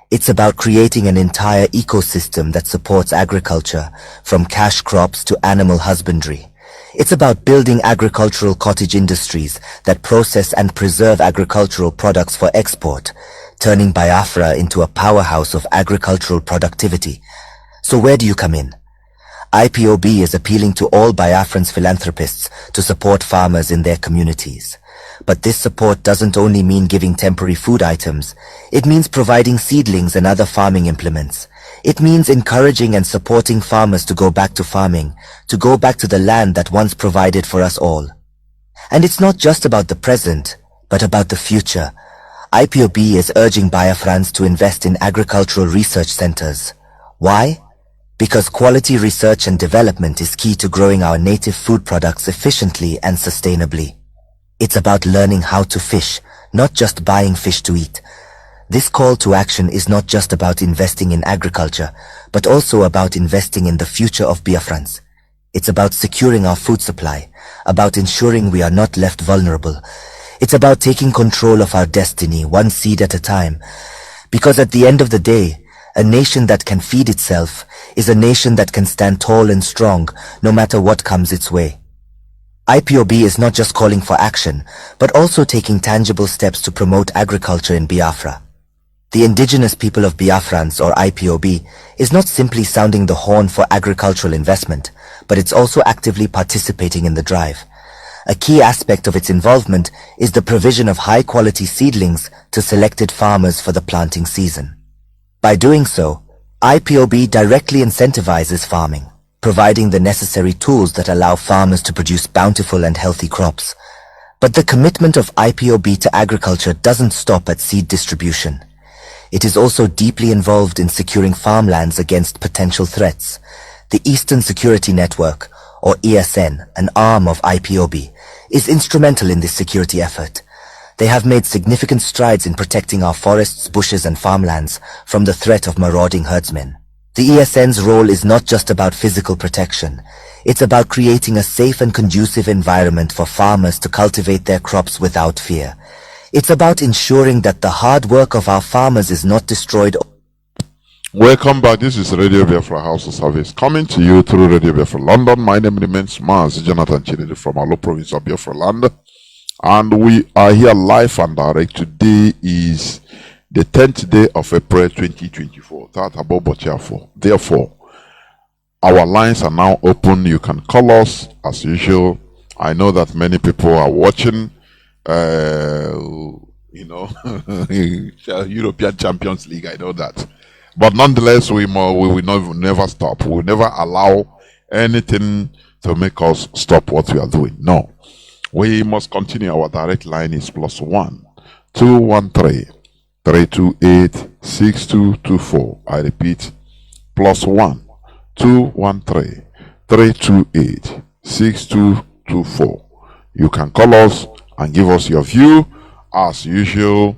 It's about creating an entire ecosystem that supports agriculture, from cash crops to animal husbandry. It's about building agricultural cottage industries that process and preserve agricultural products for export, turning Biafra into a powerhouse of agricultural productivity. So where do you come in? IPOB is appealing to all Biafrans philanthropists to support farmers in their communities. But this support doesn't only mean giving temporary food items. It means providing seedlings and other farming implements. It means encouraging and supporting farmers to go back to farming, to go back to the land that once provided for us all. And it's not just about the present, but about the future. IPOB is urging Biafrans to invest in agricultural research centers. Why? Because quality research and development is key to growing our native food products efficiently and sustainably. It's about learning how to fish, not just buying fish to eat. This call to action is not just about investing in agriculture, but also about investing in the future of Biafrans. It's about securing our food supply, about ensuring we are not left vulnerable. It's about taking control of our destiny, one seed at a time. Because at the end of the day, a nation that can feed itself is a nation that can stand tall and strong, no matter what comes its way. IPOB is not just calling for action, but also taking tangible steps to promote agriculture in Biafra. The indigenous people of Biafrans, or IPOB, is not simply sounding the horn for agricultural investment, but it's also actively participating in the drive. A key aspect of its involvement is the provision of high-quality seedlings to selected farmers for the planting season. By doing so, IPOB directly incentivizes farming, providing the necessary tools that allow farmers to produce bountiful and healthy crops. But the commitment of IPOB to agriculture doesn't stop at seed distribution. It is also deeply involved in securing farmlands against potential threats. The Eastern Security Network, or ESN, an arm of IPOB, is instrumental in this security effort. They have made significant strides in protecting our forests, bushes, and farmlands from the threat of marauding herdsmen. The ESN's role is not just about physical protection. It's about creating a safe and conducive environment for farmers to cultivate their crops without fear. It's about ensuring that the hard work of our farmers is not destroyed. Welcome back. This is Radio Biafra House of Service coming to you through Radio Biafra London. My name remains Mazi Chinedu from Alo province of Biafra land. And we are here live and direct. Today is the 10th day of April 2024. Therefore, our lines are now open. You can call us as usual. I know that many people are watching, European Champions League. I know that. But nonetheless, we will never stop. We will never allow anything to make us stop what we are doing. No. We must continue. Our direct line is +1 213 328 6224. I repeat, +1 213 328 6224. You can call us and give us your view as usual,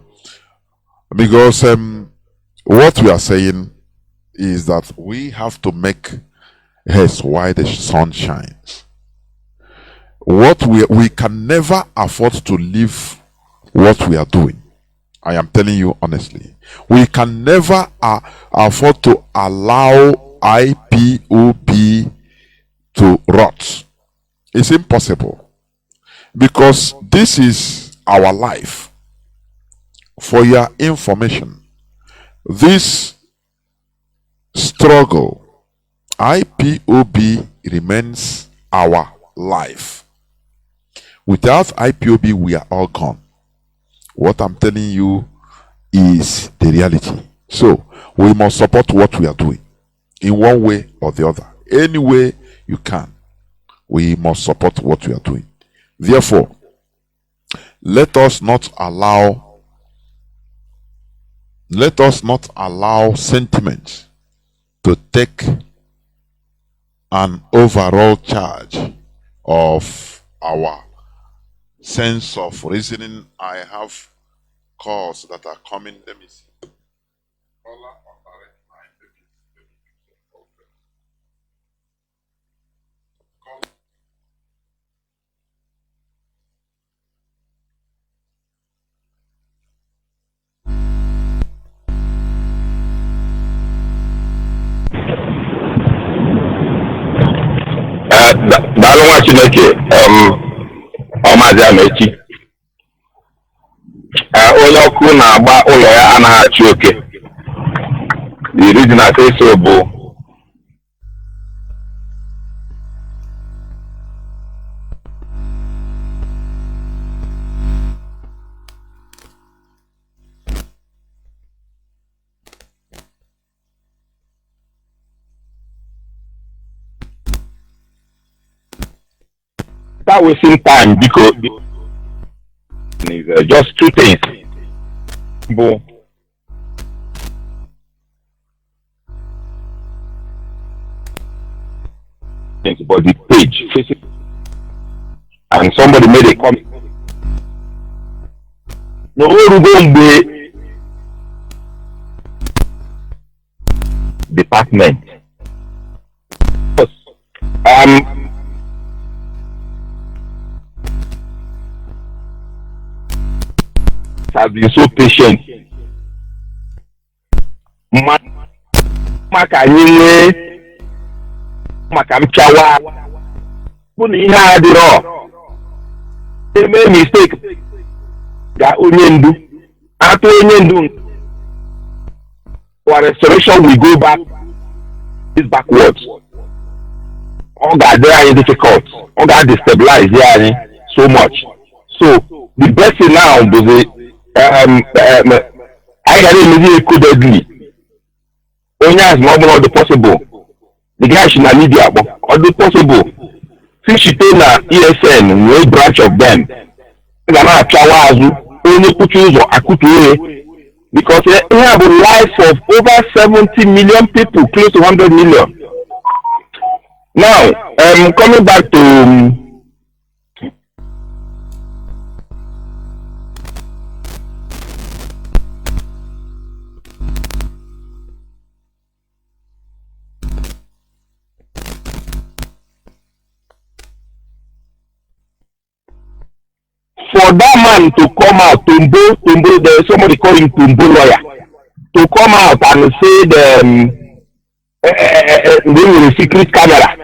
because what we are saying is that we have to make haste while the sun shines. What we can never afford to leave what we are doing. I am telling you honestly, we can never afford to allow IPOB to rot. It's impossible, because this is our life. For your information, this struggle, IPOB, remains our life. Without IPOB, we are all gone. What I'm telling you is the reality. So, we must support what we are doing in one way or the other. Any way you can, we must support what we are doing. Therefore, let us not allow sentiment to take an overall charge of our sense of reasoning. I have calls that are coming. Let me see. Daalụ nwa Chineke, Mazi Amechi. Onye ọkụ na-agba ụlọ ya anaghị achị oke. The reason I say so bụ that wasting time because just two things. But the page facing, and somebody made a comment. No, department. Have been so patient. Maka mchawa. Bunu ihe adịrọ. They made mistake. Ga onye ndu. Atụ onye ndu. For restoration we go back. Is backwards. All that there is difficult. All that destabilize there so much. So the best thing now is I got immediately codedly. Only as normal the possible. The guy should not media all the possible. Since she pay na ESN, no branch of them. Gana chawazu only put use or akutu because we have a life of over 70 million people, close to 100 million. Now, coming back to for that man to come out, Tumbo, there's somebody calling Tumbo lawyer, to come out and say they were a secret camera.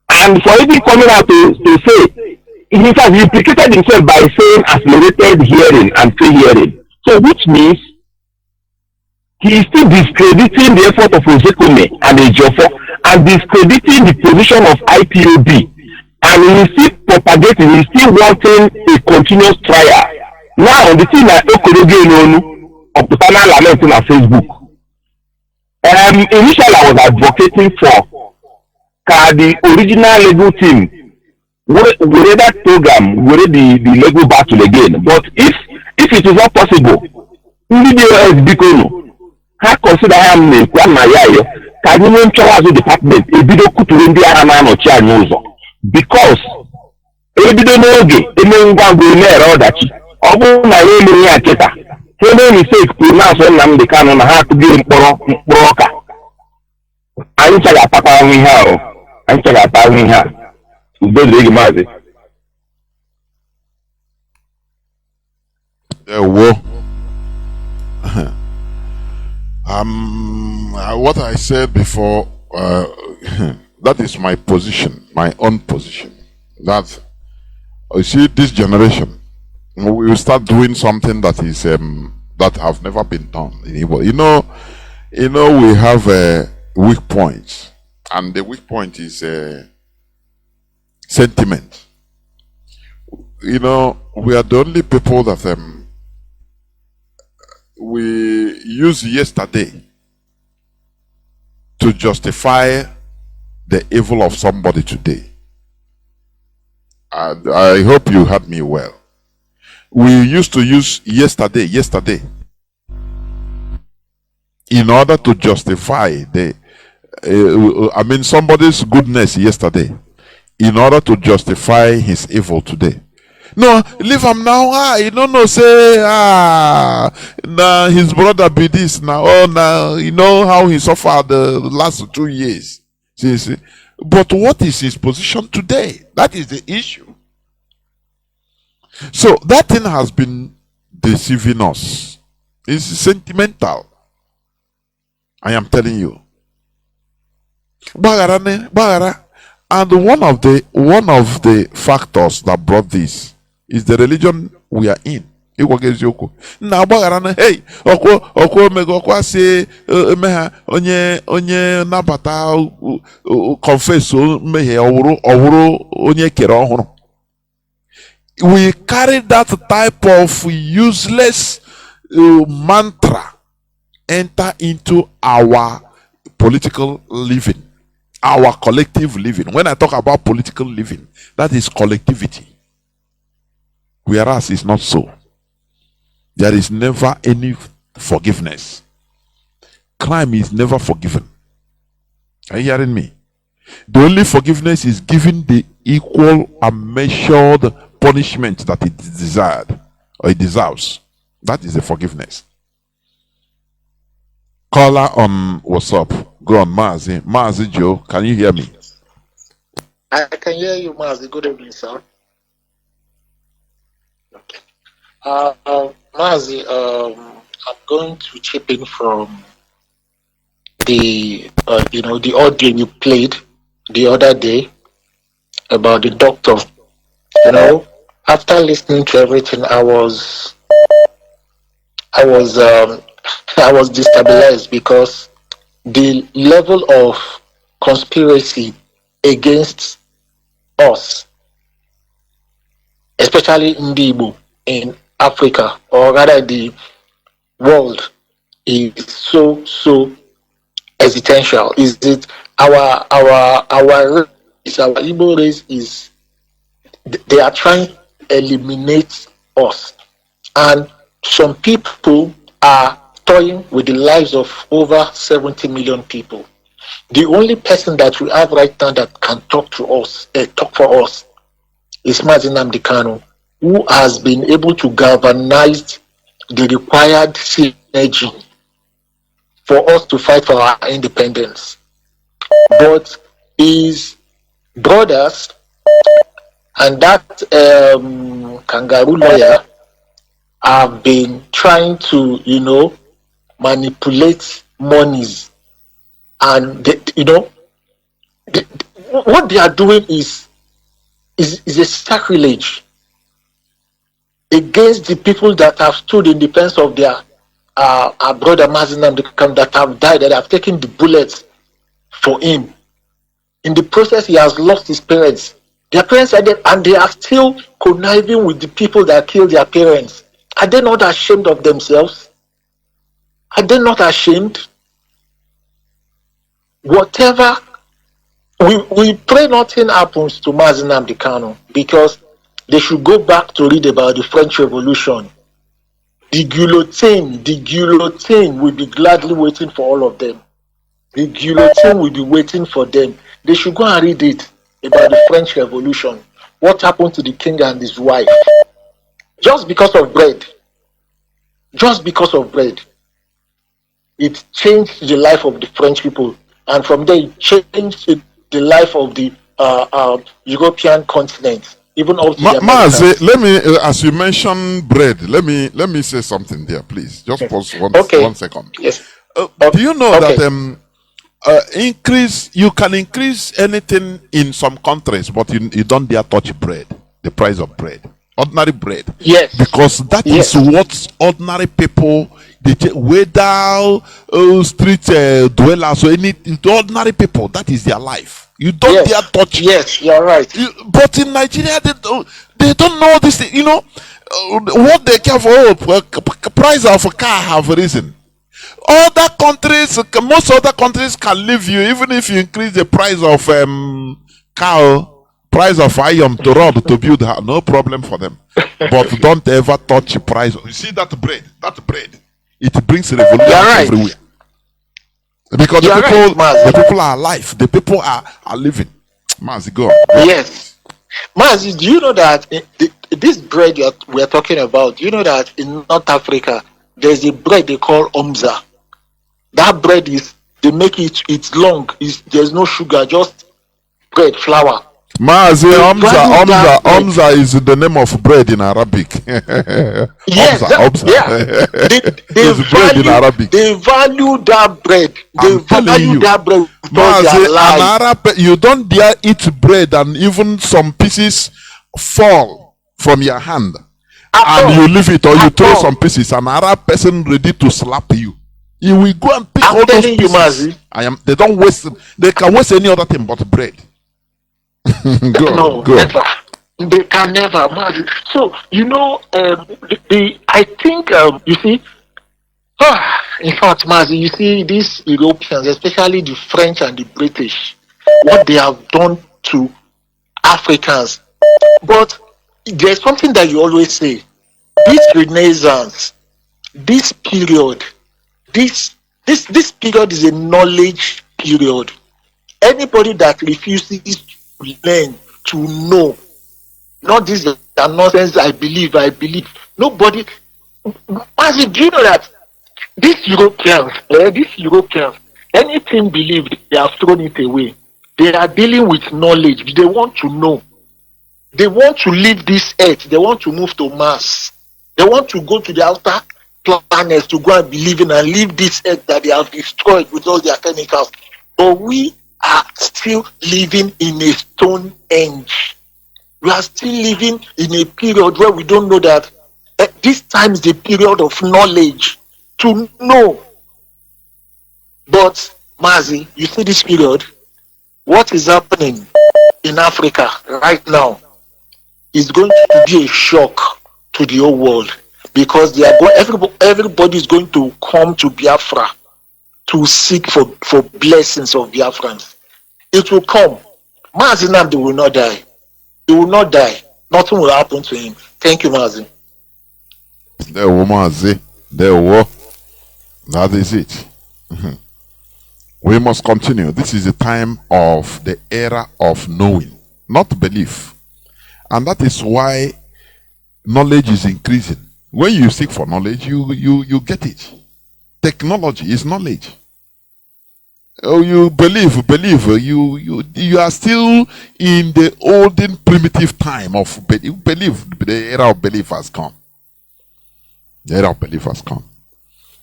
And for even coming out to say, he has implicated himself by saying accelerated hearing and free hearing. So which means he is still discrediting the effort of Ozekome and Ejiofor and discrediting the position of IPOB. And he is still propagating, he is still wanting a continuous trial. Now, the thing that Okoroge Nonu of Putana lamenting on Facebook. Initially, I was advocating for the original legal team. We that program, we the legal battle again. But if it is not possible, I consider him can you name Chawazo department? A video could to India and Ochianuzo. Because ebi do n'oge eme ngwa ngwa eme ọdachi ọ bụrụ na ya emeghị ya kịta ha eme mistake pronounce Nnamdi Kanu na ha atụgịrị mkpọrọ ọka anyị chaghị atakwa ahụ ihe ahụ anyị chaghị ata ahụ ihe a udo dịrị gị maazị. What I said before, that is my position, my own position. That you see, this generation, we will start doing something that is that have never been done in Igbo. You know, we have weak points, and the weak point is sentiment. You know, we are the only people that we use yesterday to justify the evil of somebody today. I hope you heard me well. We used to use yesterday, in order to justify somebody's goodness yesterday, in order to justify his evil today. No, leave him now. You don't know, say, now his brother be this now. Oh, now, you know how he suffered the last 2 years. See. But what is his position today? That is the issue. So that thing has been deceiving us. It's sentimental. I am telling you. Bagara. And one of the factors that brought this is the religion we are in. Na bagara hey okwo mego kwa say meha onye nabata confess mehe owuru onye kere ohuru. We carry that type of useless mantra enter into our political living, our collective living. When I talk about political living, that is collectivity. Whereas it's not so. There is never any forgiveness. Crime is never forgiven. Are you hearing me? The only forgiveness is giving the equal and measured punishment that it desired or it deserves. That is the forgiveness. Caller on WhatsApp. Go on, Mazi. Mazi Joe, can you hear me? I can hear you, Mazi. Good evening, sir. Okay. Mazi, I'm going to chip in from the the audio you played the other day about the doctor. You know, after listening to everything, I was destabilized because the level of conspiracy against us, especially Ndibu in Africa, or rather the world, is so existential. Is it our Igbo race is they are trying to eliminate us, and some people are toying with the lives of over 70 million people. The only person that we have right now that can talk for us is Mazi Nnamdi Kanu, who has been able to galvanize the required synergy for us to fight for our independence. But his brothers and that kangaroo lawyer have been trying to, manipulate monies, and what they are doing is a sacrilege against the people that have stood in defense of their our brother Mazi Nnamdi Kanu, that have died, that have taken the bullets for him. In the process, he has lost his parents. Their parents are dead, and they are still conniving with the people that killed their parents. Are they not ashamed of themselves? Are they not ashamed? Whatever, we pray nothing happens to Mazi Nnamdi Kanu, because they should go back to read about the French Revolution. The guillotine will be gladly waiting for all of them. The guillotine will be waiting for them. They should go and read it about the French Revolution. What happened to the king and his wife? Just because of bread. Just because of bread. It changed the life of the French people. And from there, it changed the life of the European continent. Even also Mazi, let me, as you mentioned bread, let me say something there, please. Just pause one second. Yes. Do you know that you can increase anything in some countries, but you don't dare touch bread, the price of bread, ordinary bread. Yes. Because that is what ordinary people, whether street dwellers or any ordinary people, that is their life. You don't dare touch. Yes, you're right. But in Nigeria, they don't know this thing. What they care for. Price of a car have risen. Other countries, most other countries can leave you even if you increase the price of car. Price of iron to rod to build, no problem for them. But don't ever touch price. You see that bread? That bread, it brings revolution everywhere. Because the people are alive. The people are living. Mazi, go on. Yes. Mazi, do you know that this bread we are talking about, you know that in North Africa, there's a bread they call omza. That bread they make it's long. There's no sugar, just bread, flour. Mazi, omza is the name of bread in Arabic. Yes, omza. Yeah. They value that bread. They value that bread. Mazi, you don't dare eat bread and even some pieces fall from your hand. You leave it or you throw some pieces. An Arab person ready to slap you. He will go and pick all those pieces. Mazi. They don't waste. They can waste any other thing but bread. Go. Never. They can never. Mazi. So I think you see. In fact, Mazi, you see these Europeans, especially the French and the British, what they have done to Africans. But there's something that you always say. This Renaissance, this period, this period is a knowledge period. Anybody that refuses to learn, to know, not this nonsense, I believe. Nobody. Mazi, do you know that these Europeans, anything believed, they have thrown it away. They are dealing with knowledge. They want to know. They want to leave this earth. They want to move to Mars. They want to go to the outer planets to go and be living and leave this earth that they have destroyed with all their chemicals. But we are still living in a stone age. We are still living in a period where we don't know that this time is the period of knowledge. To know. But Mazi, you see this period, what is happening in Africa right now is going to be a shock to the whole world, because they are everybody is going to come to Biafra to seek for blessings of Biafrans. It will come. Mazi Nnamdi will not die. He will not die. Nothing will happen to him. Thank you, Mazi. There will Mazi. There will. That is it. We must continue. This is the time of the era of knowing, not belief. And that is why knowledge is increasing. When you seek for knowledge, you get it. Technology is knowledge. Oh, you believe. You are still in the olden primitive time of belief. The era of belief has come. The era of belief has come.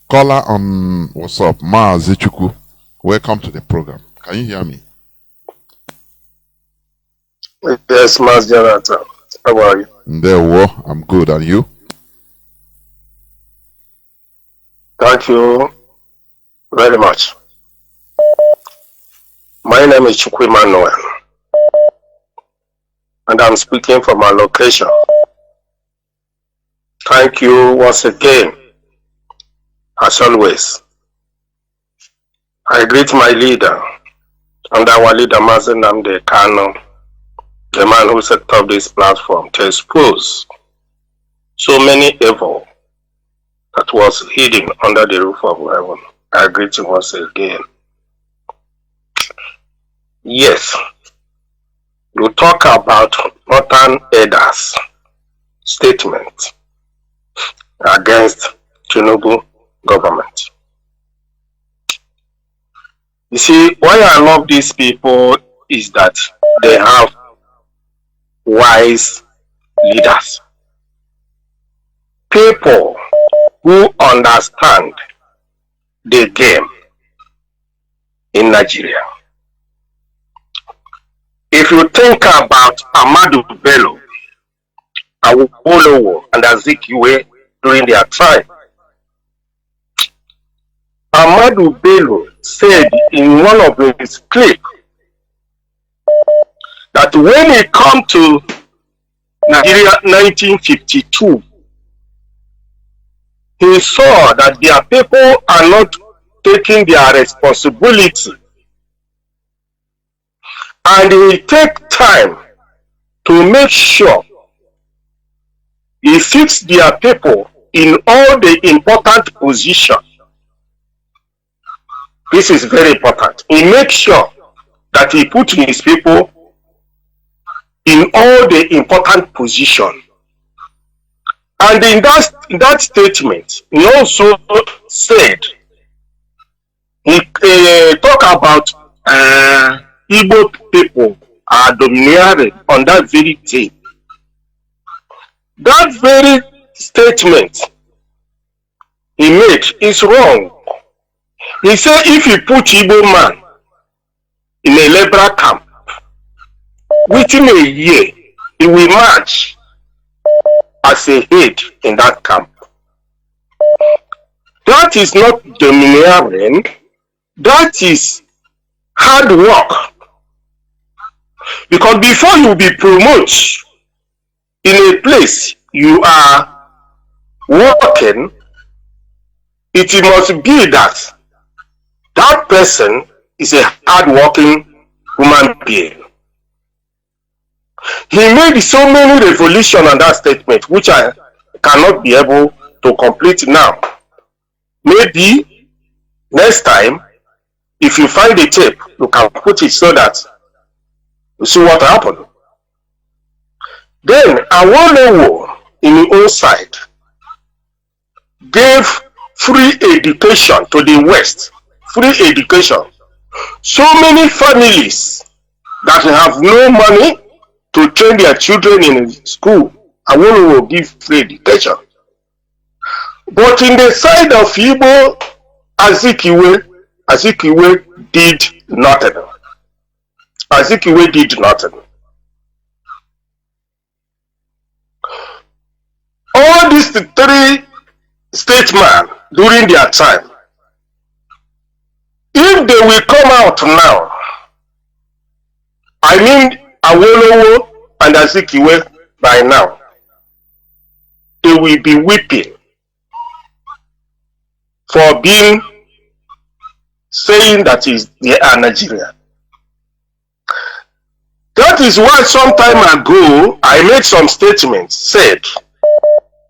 Caller on WhatsApp, Mazi Chukwu. Welcome to the program. Can you hear me? Yes, Mazi Jonathan. How are you? I'm good. And you? Thank you very much. My name is Chukwu Emmanuel, and I'm speaking from my location. Thank you once again. As always, I greet my leader and our leader, Mazi Nnamdi Kanu, the man who set up this platform to expose so many evil that was hidden under the roof of heaven. I greet you once again. Yes, you talk about Northern Elders' statement against Chinedu government. You see, why I love these people is that they have wise leaders. People who understand the game in Nigeria. If you think about Ahmadu Bello, Awolowo, and Azikiwe during their time, Ahmadu Bello said in one of his clips that when he come to Nigeria 1952, he saw that their people are not taking their responsibility, and he take time to make sure he fits their people in all the important positions. This is very important. He makes sure that he puts his people in all the important positions. And in that statement, he also said, he talked about Igbo people are domineering on that very thing. That very statement he made is wrong. He said if you put Igbo man in a liberal camp, within a year, he will march as a head in that camp. That is not domineering, that is hard work. Because before you be promoted in a place you are working, it must be that that person is a hard-working human being. He made so many revolutions on that statement, which I cannot be able to complete now. Maybe next time, if you find the tape, you can put it so that you see what happened. Then Awolowo, in his own side, gave free education to the West. Free education. So many families that have no money to train their children in school, Awolowo give free education. But in the side of Igbo, Azikiwe did nothing. Azikiwe did nothing. All these three statesmen during their time, if they will come out now, I mean Awolowo and Azikiwe by now, they will be weeping for being saying that they are Nigerian. That is why some time ago I made some statements, said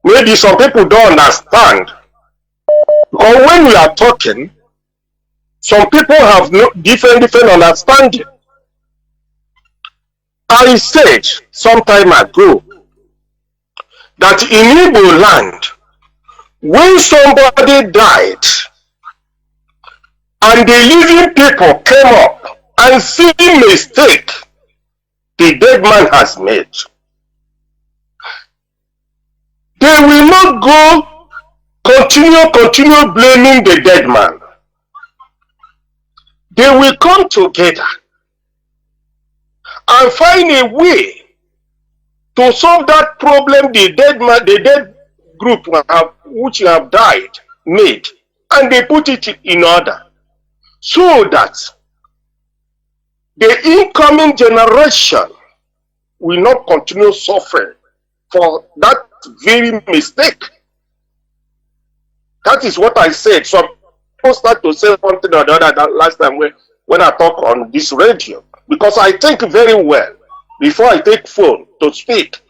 maybe some people don't understand. Because when we are talking, some people have no different understanding. I said some time ago that in Igbo land, when somebody died and the living people came up and see the mistake the dead man has made, they will not go continue blaming the dead man. They will come together and find a way to solve that problem the dead group which have died made, and they put it in order so that the incoming generation will not continue suffering for that very mistake. That is what I said. So people start to say something or the other that last time when I talk on this radio, because I think very well before I take phone to speak.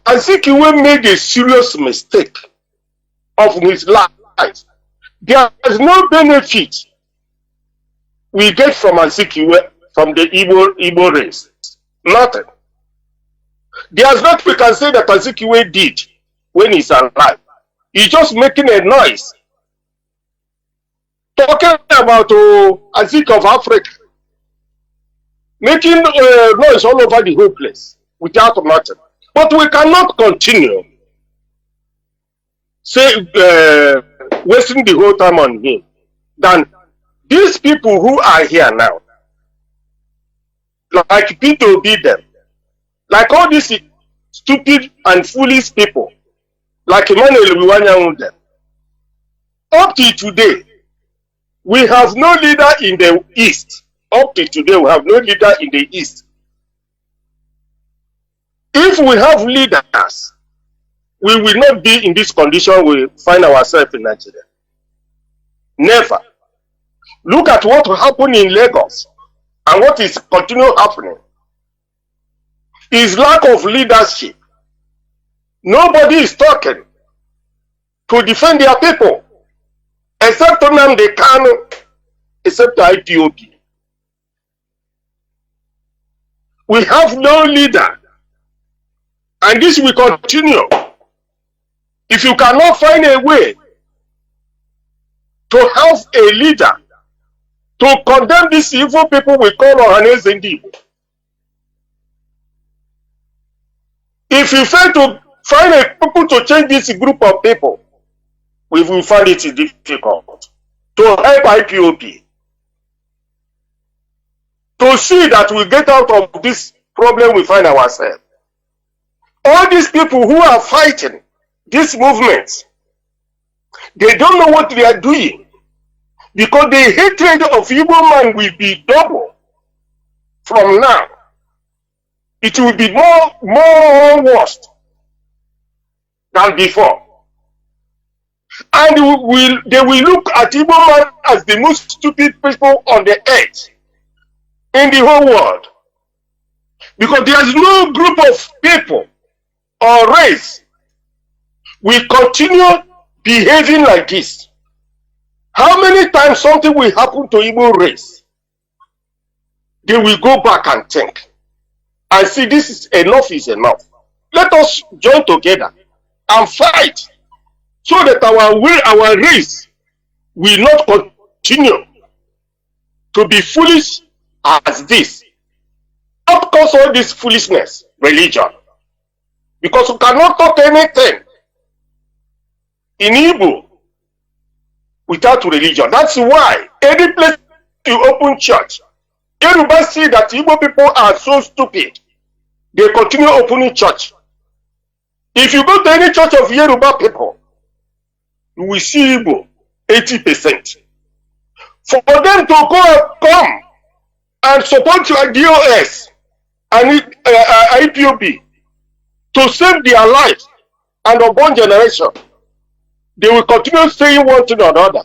I think he made a serious mistake of his life. There is no benefit we get from Azikiwe, from the Igbo race. Nothing. There's not we can say that Azikiwe did when he's alive. He's just making a noise. Talking about Azik of Africa. Making noise all over the whole place without nothing. But we cannot continue wasting the whole time on him. Then these people who are here now, like Peter beat them, like all these stupid and foolish people, like Emmanuel Wiwanya them. Up to today, we have no leader in the East. Up to today, we have no leader in the East. If we have leaders, we will not be in this condition we find ourselves in Nigeria. Never. Look at what happened in Lagos and what is continuing happening. is lack of leadership. Nobody is talking to defend their people, except Nnamdi Kanu, except IPOB. We have no leader, and this will continue. If you cannot find a way to have a leader to condemn these evil people we call Ohaneze Ndigbo, if you fail to find a people to change this group of people, we will find it difficult to help IPOB to see that we get out of this problem we find ourselves. All these people who are fighting this movement, they don't know what they are doing, because the hatred of Igbo man will be double from now. It will be more worse than before. And they will look at Igbo man as the most stupid people on the earth, in the whole world. Because there is no group of people or race will continue behaving like this. How many times something will happen to Igbo race, they will go back and think and see this is enough is enough. Let us join together and fight so that our race will not continue to be foolish as this. Of course, all this foolishness, religion, because you cannot talk anything in Igbo without religion. That's why any place you open church, everybody see that Igbo people are so stupid, they continue opening church. If you go to any church of Yoruba people, you will see Igbo 80%. For them to come and support your DOS and IPOB to save their lives and unborn generation, they will continue saying one thing or another,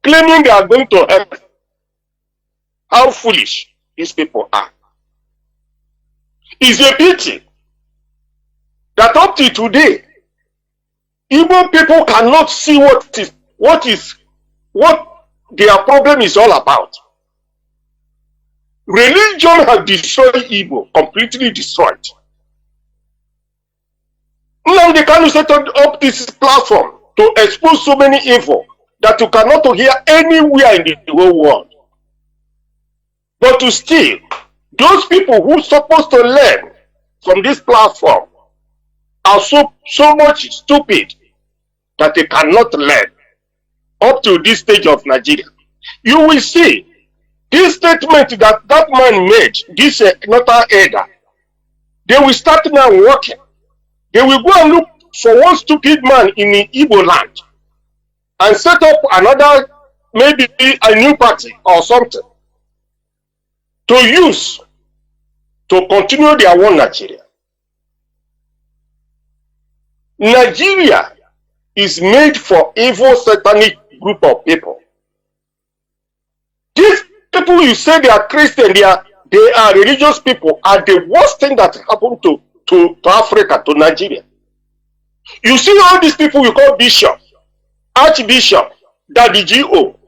claiming they are going to help. How foolish these people are. It's a pity that up to today, Igbo people cannot see what their problem is all about. Religion has destroyed Igbo, completely destroyed. Now they can set up this platform to expose so many info that you cannot hear anywhere in the whole world. But to still, those people who are supposed to learn from this platform are so much stupid that they cannot learn up to this stage of Nigeria. You will see this statement that man made, this Nota Eda, they will start now working. They will go and look for one stupid man in the Igbo land and set up another, maybe a new party or something to use to continue their one Nigeria. Nigeria is made for evil satanic group of people. These people you say they are Christian, they are religious people, are the worst thing that happened to Africa, to Nigeria. You see all these people we call bishop, archbishop, daddy GO,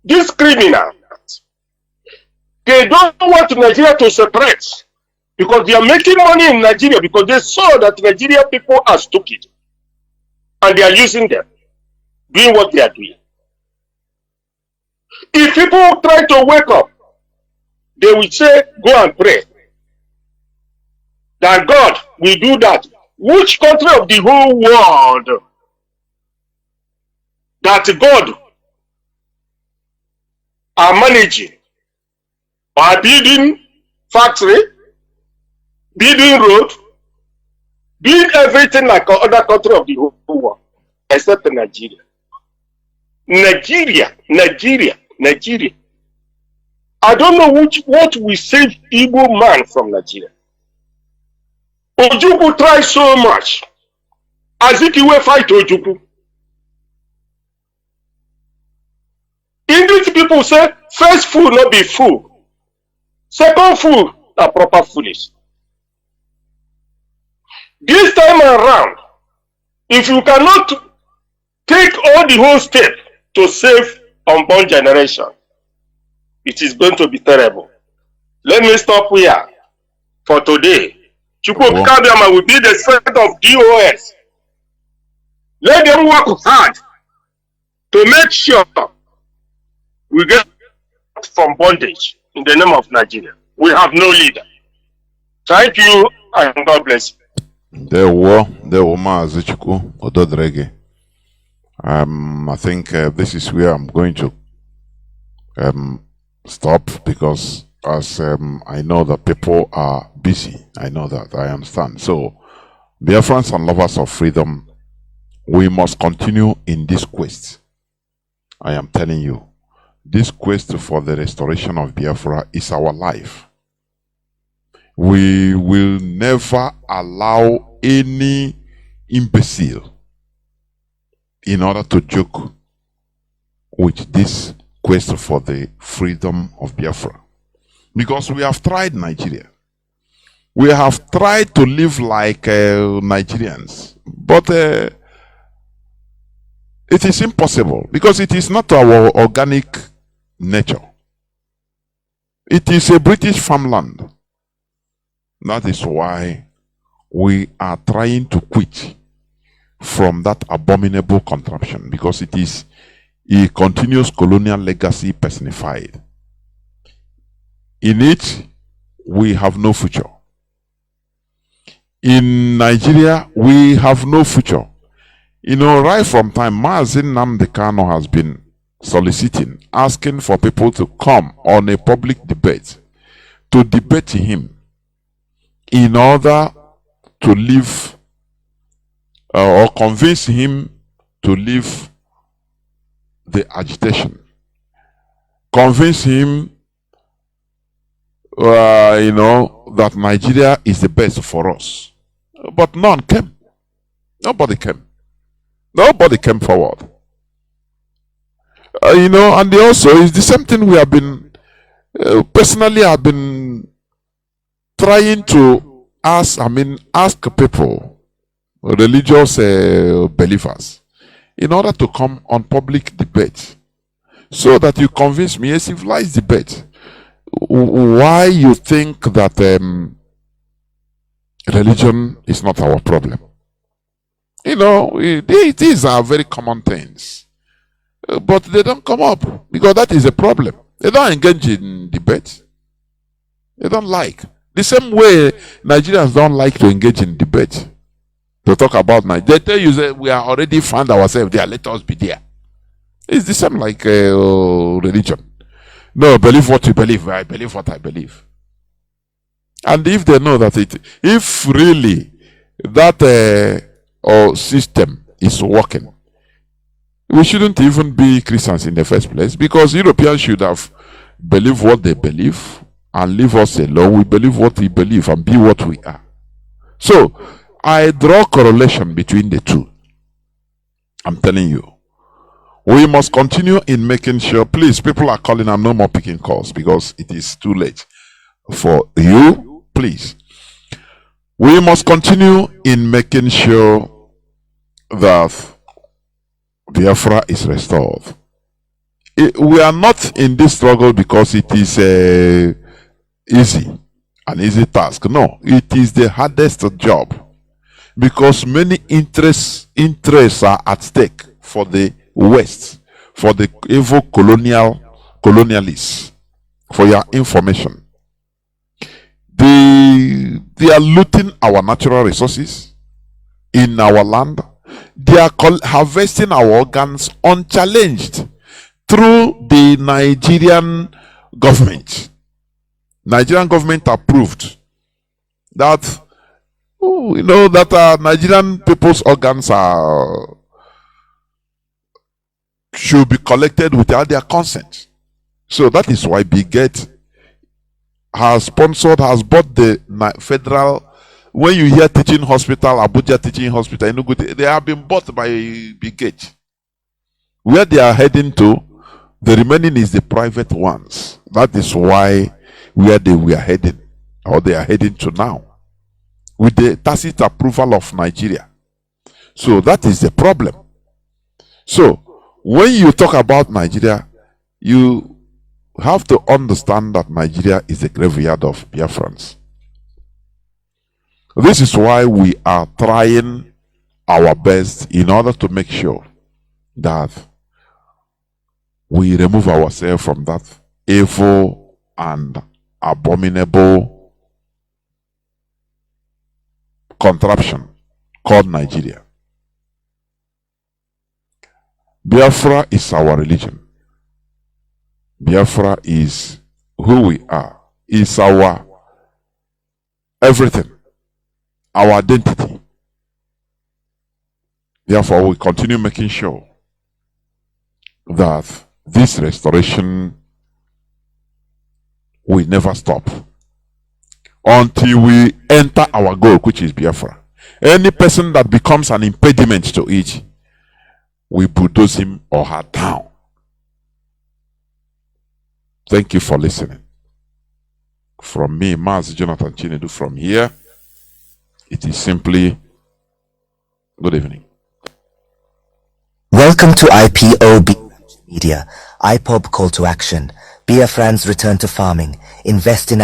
these criminals, they don't want Nigeria to separate because they are making money in Nigeria because they saw that Nigerian people are stupid and they are using them, doing what they are doing. If people try to wake up, they will say, go and pray. That God will do that. Which country of the whole world that God are managing by building factory, building road, building everything like other country of the whole world, except Nigeria. Nigeria. I don't know what will save Igbo man from Nigeria. Ojukwu try so much. Azikiwe fight Ojukwu. English people say, first fool not be fool. Second fool are proper foolish. This time around, if you cannot take all the whole step to save unborn generation, it is going to be terrible. Let me stop here for today. Chukwu Kabiama will be the strength of DOS. Let them work hard to make sure we get from bondage in the name of Nigeria. We have no leader. Thank you and God bless you. There were Mazi Chukwu Ododrege. I think this is where I'm going to stop, because as I know that people are busy. I know that, I understand. So, dear friends and lovers of freedom, we must continue in this quest. I am telling you, this quest for the restoration of Biafra is our life. We will never allow any imbecile in order to joke with this quest for the freedom of Biafra. Because we have tried Nigeria. We have tried to live like Nigerians. But it is impossible, because it is not our organic nature. It is a British farmland. That is why we are trying to quit from that abominable contraption, because it is a continuous colonial legacy personified. In it, we have no future. In Nigeria, we have no future. You know, right from time, Mazi Nnamdi Kanu has been soliciting, asking for people to come on a public debate, to debate him, in order to leave or convince him to leave the agitation, convince him that Nigeria is the best for us. But none came. Nobody came. Nobody came forward. And also it's the same thing we have been, personally I've been trying to ask people, religious believers, in order to come on public debate, so that you convince me, a civilized debate, why you think that religion is not our problem. These are very common things, but they don't come up, because that is a problem. They don't engage in debate. They don't like. The same way Nigerians don't like to engage in debate, to talk about Nigeria. They tell you that we are already found ourselves there, let us be there. It's the same like religion. No, believe what you believe. I believe what I believe. And if they know that if really that system is working, we shouldn't even be Christians in the first place, because Europeans should have believed what they believe and leave us alone. We believe what we believe and be what we are. So I draw correlation between the two. I'm telling you, we must continue in making sure. Please, people are calling. I'm no more picking calls because it is too late for you. Please, we must continue in making sure that Biafra is restored. We are not in this struggle because it is an easy task. No, it is the hardest job, because many interests are at stake for the West, for the evil colonialists. For your information, they are looting our natural resources in our land. They are harvesting our organs unchallenged through the Nigerian government. Nigerian government approved that that Nigerian people's organs should be collected without their consent. So that is why Biget has bought the federal. When you hear teaching hospital, Abuja teaching hospital, they have been bought by Biget. Where they are heading to, the remaining is the private ones. That is why where they were heading, or they are heading to now. with the tacit approval of Nigeria. So that is the problem. So when you talk about Nigeria, you have to understand that Nigeria is the graveyard of Biafrans. This is why we are trying our best in order to make sure that we remove ourselves from that evil and abominable contraption called Nigeria. Biafra is our religion. Biafra is who we are, is our everything, our identity. Therefore, we continue making sure that this restoration will never stop until we enter our goal, which is Biafra. Any person that becomes an impediment to it, we bulldoze him or her down. Thank you for listening. From me, Mazi Jonathan Chinedu, from here, it is simply good evening. Welcome to IPOB Media. IPOB call to action. Biafrans return to farming. Invest in